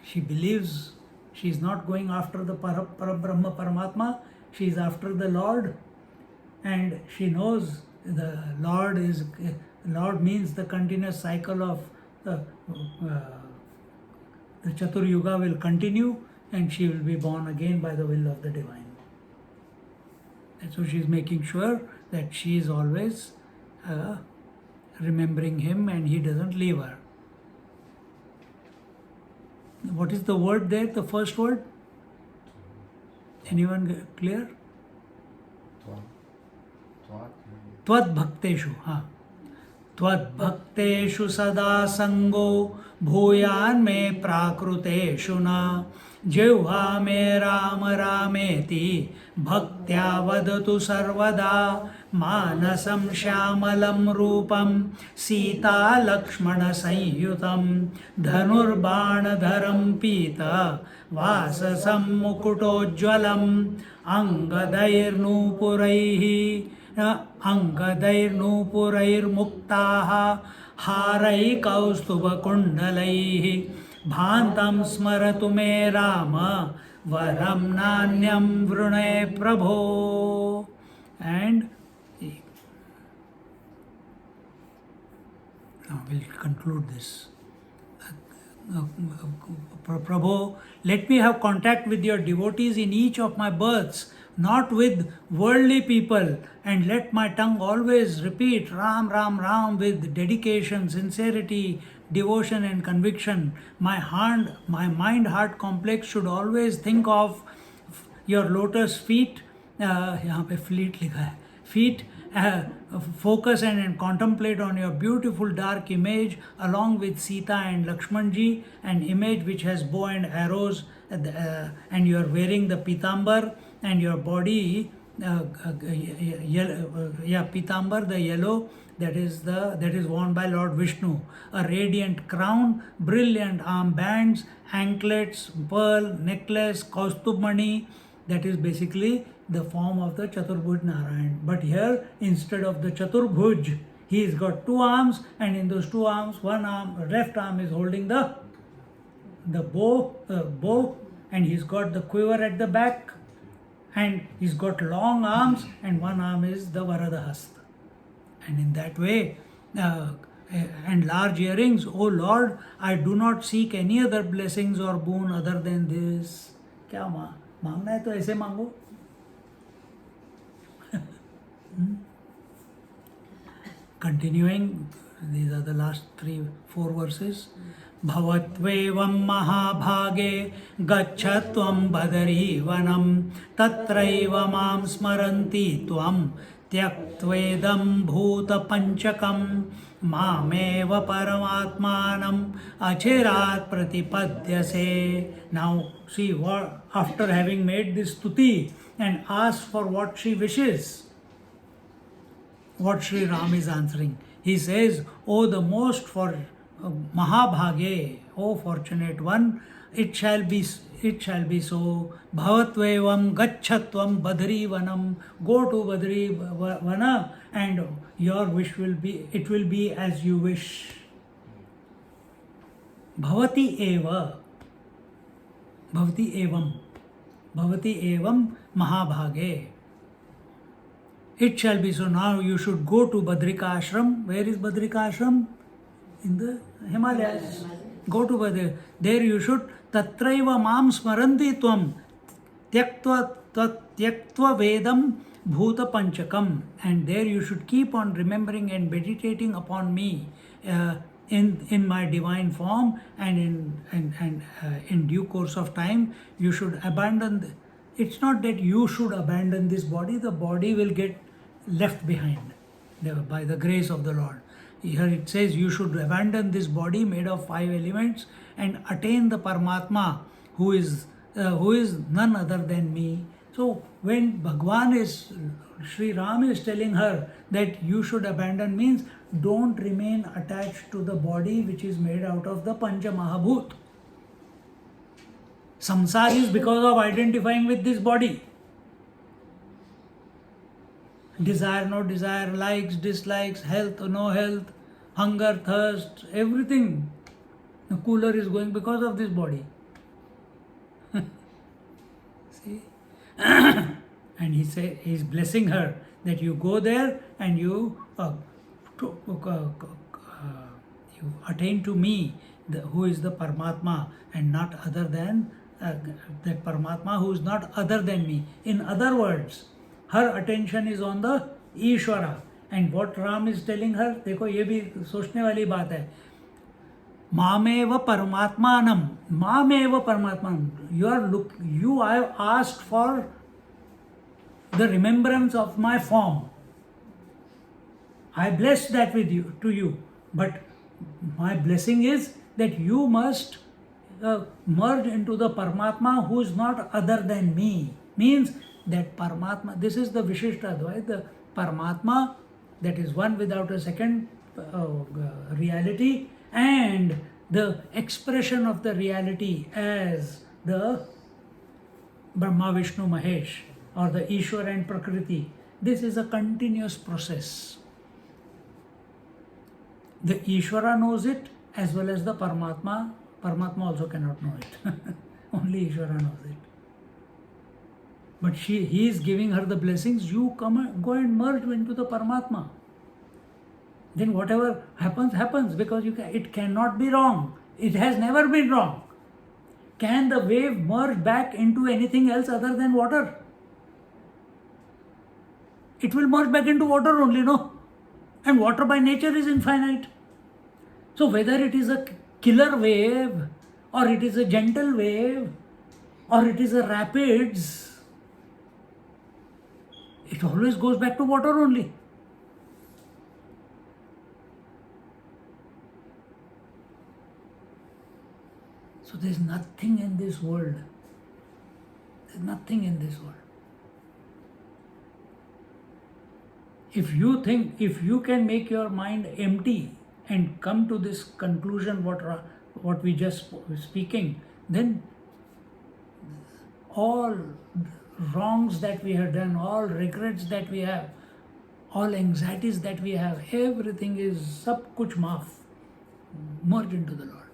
[SPEAKER 1] she believes she is not going after the Parabrahma Paramatma, she is after the Lord, and she knows the Lord means the continuous cycle of the Chatur Yuga will continue, and she will be born again by the will of the Divine. And so she is making sure that she is always remembering him and he doesn't leave her. What is the word there, the first word? Anyone clear? Tvad bhakteshu. Tvad bhakteshu sada sango bhuyan me prakruteshu na jivha me rama rameti bhaktya vadatu sarvada manasam shyamalam rupam sita lakshmana sanyutam dhanurbanadharam pita vasasam mukutojwalam angadairnupuraihi angadairnupurairmuktaha harai kaustubakundalaihi bhantam smaratu me rama varam nanyam vrune prabho. And now we'll conclude this. Prabhu, let me have contact with your devotees in each of my births, not with worldly people, and let my tongue always repeat Ram, Ram, Ram with dedication, sincerity, devotion and conviction. My mind-heart complex should always think of your lotus feet, यहाँ पे fleet लिखा है, feet, focus and contemplate on your beautiful dark image along with Sita and Lakshmanji, an image which has bow and arrows, and you are wearing the pitambar, and your body pitambar, the yellow, that is worn by Lord Vishnu, a radiant crown, brilliant armbands, anklets, pearl necklace, kaustubmani, that is basically the form of the Chaturbhuj Narayan. But here, instead of the Chaturbhuj, he has got two arms, and in those two arms, one arm, left arm is holding the bow, and he's got the quiver at the back, and he's got long arms, and one arm is the Varadahasta. And in that way, and large earrings, O Lord, I do not seek any other blessings or boon other than this. क्या मांगना है तो ऐसे मांगो. Continuing, these are the last 3-4 verses. Bhavatvevam mahabhage gachatvam badarivanam tatraiva mam smaranti tvam tyaktvedam bhuta panchakam mameva paramatmanam achirat pratipadyase. Now see, what after having made this stuti and asked for what she wishes, what Sri Ram is answering. He says, O the most for Mahabhage, O fortunate one, it shall be so. Bhavatvevam gachatvam badri vanam. Go to Badri Vana, and your wish will be, it will be as you wish. Bhavati evam Mahabhage. It shall be so. Now you should go to Badrika Ashram. Where is Badrika Ashram? In the Himalayas. Go to Badrika. There you should tatraiva mam smaranti tvam tyaktva vedam bhuta panchakam. And there you should keep on remembering and meditating upon me in my divine form, and in due course of time you should abandon. It's not that you should abandon this body, the body will get left behind by the grace of the Lord. Here it says you should abandon this body made of 5 elements and attain the Paramatma who is none other than me. So when Bhagwan Sri Ram is telling her that you should abandon, means don't remain attached to the body which is made out of the Pancha Mahabhut. Samsara is because of identifying with this body. Desire, no desire, likes, dislikes, health or no health, hunger, thirst, everything. The cooler is going because of this body. See? And he's blessing her that you go there and you attain to me, who is the Paramatma, and not other than that Paramatma who is not other than me. In other words, her attention is on the Ishvara. And what Ram is telling her, देखो ये भी सोचने वाली बात है. मामेव परमात्मानम, मामेव परमात्मानम. I have asked for the remembrance of my form. I bless that to you, but my blessing is that you must merge into the Paramatma who is not other than me. Means that Paramatma, this is the Vishishta Advaita, the Paramatma that is one without a second reality, and the expression of the reality as the Brahma, Vishnu, Mahesh, or the Ishwar and Prakriti. This is a continuous process. The Ishvara knows it as well as the Paramatma. Paramatma also cannot know it. Only Ishvara knows it. But he is giving her the blessings. You go and merge into the Paramatma. Then whatever happens, happens, because it cannot be wrong. It has never been wrong. Can the wave merge back into anything else other than water? It will merge back into water only, no? And water by nature is infinite. So whether it is a killer wave, or it is a gentle wave, or it is a rapids, it always goes back to water only. So there is nothing in this world. There is nothing in this world. If you can make your mind empty and come to this conclusion, what we just speaking, then all wrongs that we have done, all regrets that we have, all anxieties that we have, everything is sab kuch maaf, merge into the Lord.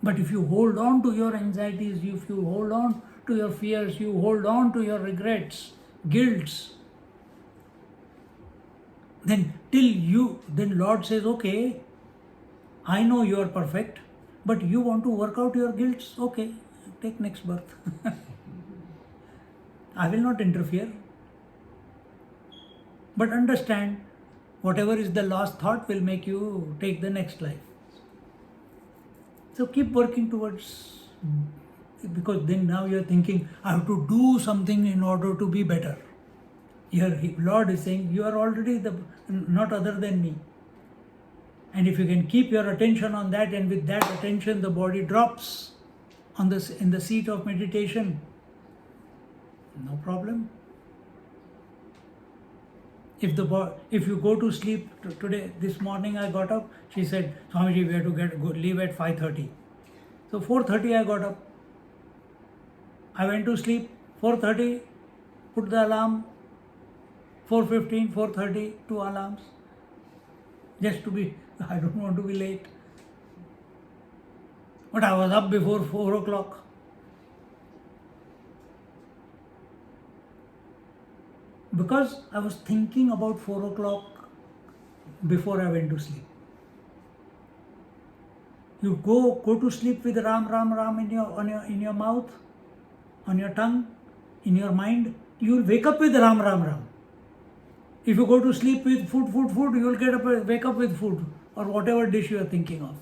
[SPEAKER 1] But if you hold on to your anxieties, if you hold on to your fears, you hold on to your regrets, guilts, then Lord says, okay, I know you are perfect, but you want to work out your guilts, okay, take next birth. I will not interfere. But understand, whatever is the last thought will make you take the next life. So keep working towards, because then now you are thinking, I have to do something in order to be better. Here Lord is saying, you are already not other than me. And if you can keep your attention on that, and with that attention the body drops in the seat of meditation, no problem. If you go to sleep today, this morning I got up, she said, Swamiji, we have to leave at 5:30. So 4:30 I got up. I went to sleep, 4:30, put the alarm, 4:15, 4:30, 2 alarms. Just to be, I don't want to be late. But I was up before 4 o'clock. Because I was thinking about 4 o'clock before I went to sleep. You go to sleep with Ram, Ram, Ram in your mouth, on your tongue, in your mind. You will wake up with Ram, Ram, Ram. If you go to sleep with food, food, food, you will wake up with food or whatever dish you are thinking of.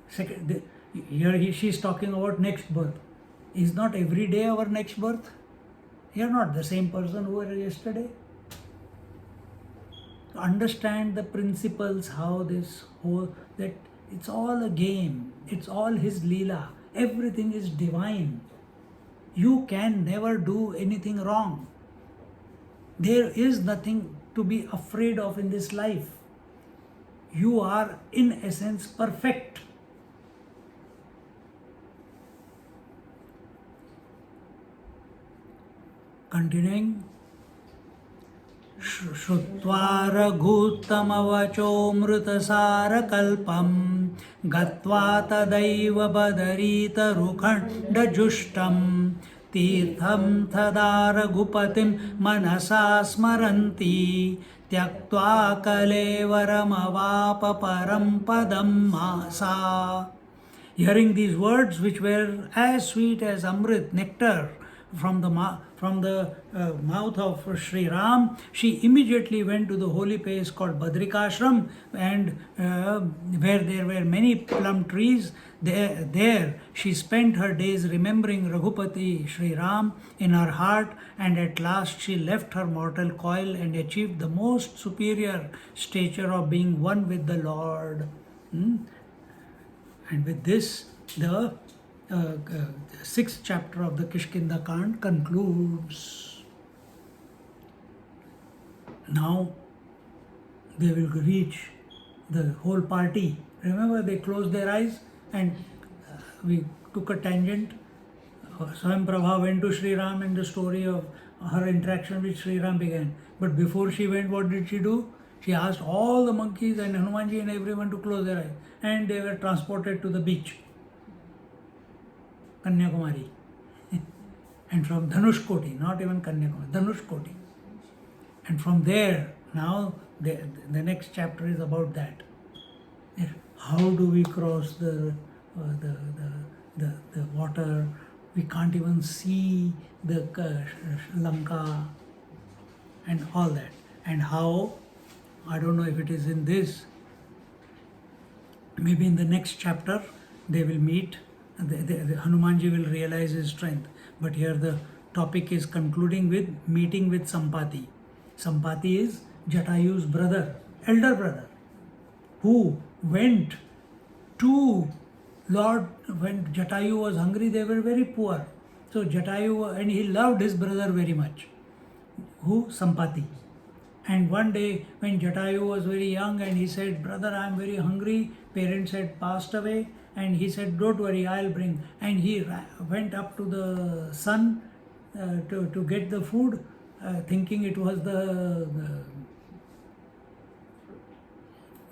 [SPEAKER 1] Second, here she is talking about next birth. Is not every day our next birth? You are not the same person who were yesterday. Understand the principles, how this whole, that it's all a game, it's all his Leela, everything is divine. You can never do anything wrong. There is nothing to be afraid of in this life. You are in essence perfect. Continuing. श्रुत्वा रघूत्तमवचोऽमृतसारकल्पं गत्वा तदैव बदरीतरुखण्डजुष्टं तीर्थं तदा रघुपतिं मनसा स्मरन्ती त्यक्त्वा कलेवरमवाप परं पदं सा. Hearing these words, which were as sweet as Amrit, nectar, from the mouth of Sri Ram, she immediately went to the holy place called Badrikashram, and where there were many plum trees. There she spent her days remembering Raghupati Sri Ram in her heart, and at last she left her mortal coil and achieved the most superior stature of being one with the Lord. And with this, the 6th chapter of the Kishkindhakand concludes. Now they will reach the whole party. Remember, they closed their eyes and we took a tangent. SwayamPrabha went to Sri Ram and the story of her interaction with Sri Ram began. But before she went, what did she do? She asked all the monkeys and Hanumanji and everyone to close their eyes. And they were transported to the beach, Kanyakumari. And from Dhanushkoti, not even Kanyakumari, Dhanushkoti. And from there, now the next chapter is about that. How do we cross the water? We can't even see the Lanka and all that. And how, I don't know if it is in this, maybe in the next chapter they will meet, the Hanumanji will realize his strength. But here the topic is concluding with meeting with Sampati. Sampati is Jatayu's brother, elder brother, who went to Lord, when Jatayu was hungry, they were very poor. So Jatayu, and he loved his brother very much. Who? Sampati. And one day when Jatayu was very young and he said, brother, I am very hungry, parents had passed away, and he said, don't worry, I'll bring. And he went up to the sun to get the food, thinking it was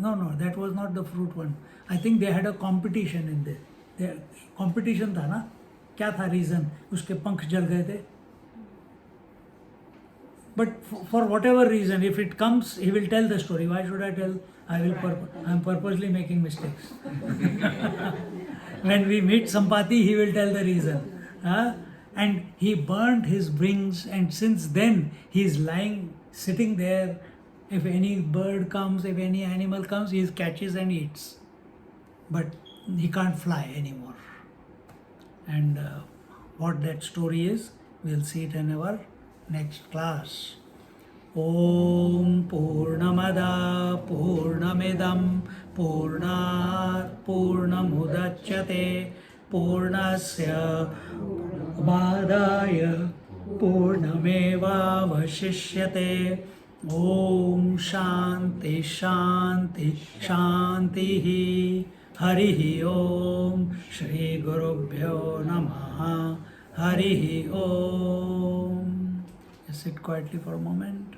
[SPEAKER 1] no, that was not the fruit one. I think they had a competition in there. Competition था ना? क्या था reason? उसके पंख जल गए थे. But for whatever reason, if it comes, he will tell the story. Why should I tell? I am purposely making mistakes. When we meet Sampati, he will tell the reason. And he burnt his wings, and since then he is lying, sitting there. If any bird comes, if any animal comes, he catches and eats. But he can't fly anymore. And what that story is, we'll see it in our next class. Om Purnamada Purnamidam Purnat Purnamudachyate Purnasya Madaya Purnameva Vashishyate. Om Shanti Shanti Shanti Harihi Om Shri Gurubhyo Namaha Harihi Om. Just sit quietly for a moment.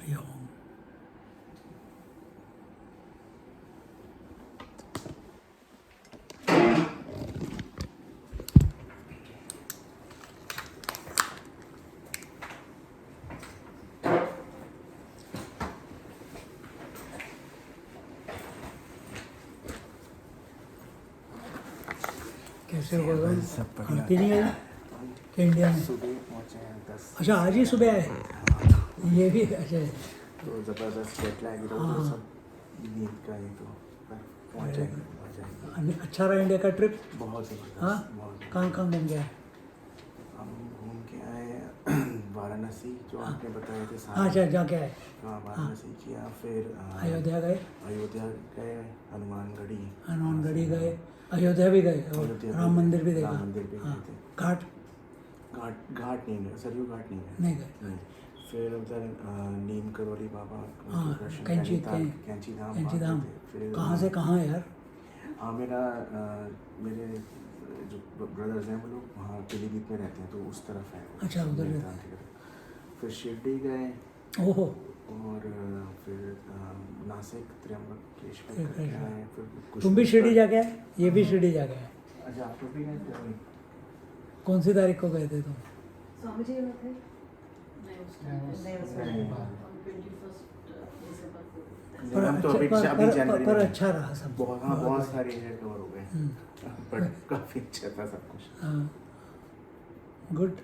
[SPEAKER 1] Hari ओम। कैसे हो भगवान? आरती नहीं आई क्या India में?
[SPEAKER 2] सुबह पहुँचे हैं 10।
[SPEAKER 1] अच्छा आज ही सुबह आए? ये भी अच्छा है।
[SPEAKER 2] तो ज़बरदस्त जेट लैग इधर उधर सब नींद का ही तो पहुँच जाएंगे।
[SPEAKER 1] अच्छा रहा इंडिया का ट्रिप?
[SPEAKER 2] बहुत ज़बरदस्त।
[SPEAKER 1] हाँ
[SPEAKER 2] बहुत
[SPEAKER 1] कहाँ कहाँ घूम गया?
[SPEAKER 2] हम घूम के आए वाराणसी जो आपने बताए थे
[SPEAKER 1] हाँ अच्छा जाके आए।
[SPEAKER 2] हाँ वाराणसी किया, फिर
[SPEAKER 1] अयोध्या गए?
[SPEAKER 2] अयोध्या गए, हनुमानगढ़ी
[SPEAKER 1] हनुमानगढ़ी गए, अयोध्या भी गए और
[SPEAKER 2] अयोध्या
[SPEAKER 1] राम मंदिर भी देखा?
[SPEAKER 2] राम मंदिर भी
[SPEAKER 1] हाँ
[SPEAKER 2] गए थे।
[SPEAKER 1] घाट
[SPEAKER 2] घाट नहीं गए, सरयू घाट नहीं गए।
[SPEAKER 1] नहीं गए?
[SPEAKER 2] फिर उधर नीम करौली बाबा
[SPEAKER 1] हाँ
[SPEAKER 2] दर्शन,
[SPEAKER 1] कैंची
[SPEAKER 2] कैंची धाम
[SPEAKER 1] कैंची धाम।
[SPEAKER 2] वहाँ थे। फिर
[SPEAKER 1] कहाँ से कहाँ यार?
[SPEAKER 2] हाँ मेरे जो ब्रदर्स हैं वो लोग वहाँ पीलीभीत में रहते हैं तो उस तरफ है।
[SPEAKER 1] अच्छा, उधर
[SPEAKER 2] मेरे
[SPEAKER 1] रहते
[SPEAKER 2] धाम की तरफ। फिर शिरडी गए
[SPEAKER 1] ओहो
[SPEAKER 2] और फिर नासिक त्र्यंबकेश्वर
[SPEAKER 1] फिर
[SPEAKER 2] करके आए। फिर
[SPEAKER 1] तुम भी शिरडी जाके आए? ये भी शिरडी जाके आए?
[SPEAKER 2] अच्छा आप लोग भी गए थे?
[SPEAKER 1] कौन सी तारीख को गए थे तुम?
[SPEAKER 4] स्वामी जी में थे?
[SPEAKER 1] पर
[SPEAKER 2] हम तो
[SPEAKER 1] अच्छा
[SPEAKER 2] अभी जनवरी
[SPEAKER 1] पर
[SPEAKER 2] में।
[SPEAKER 1] अच्छा रहा सब?
[SPEAKER 2] बहुत हाँ बहुत सारे एयर कवर हो गए बट काफ़ी अच्छा था सब कुछ।
[SPEAKER 1] हाँ गुड।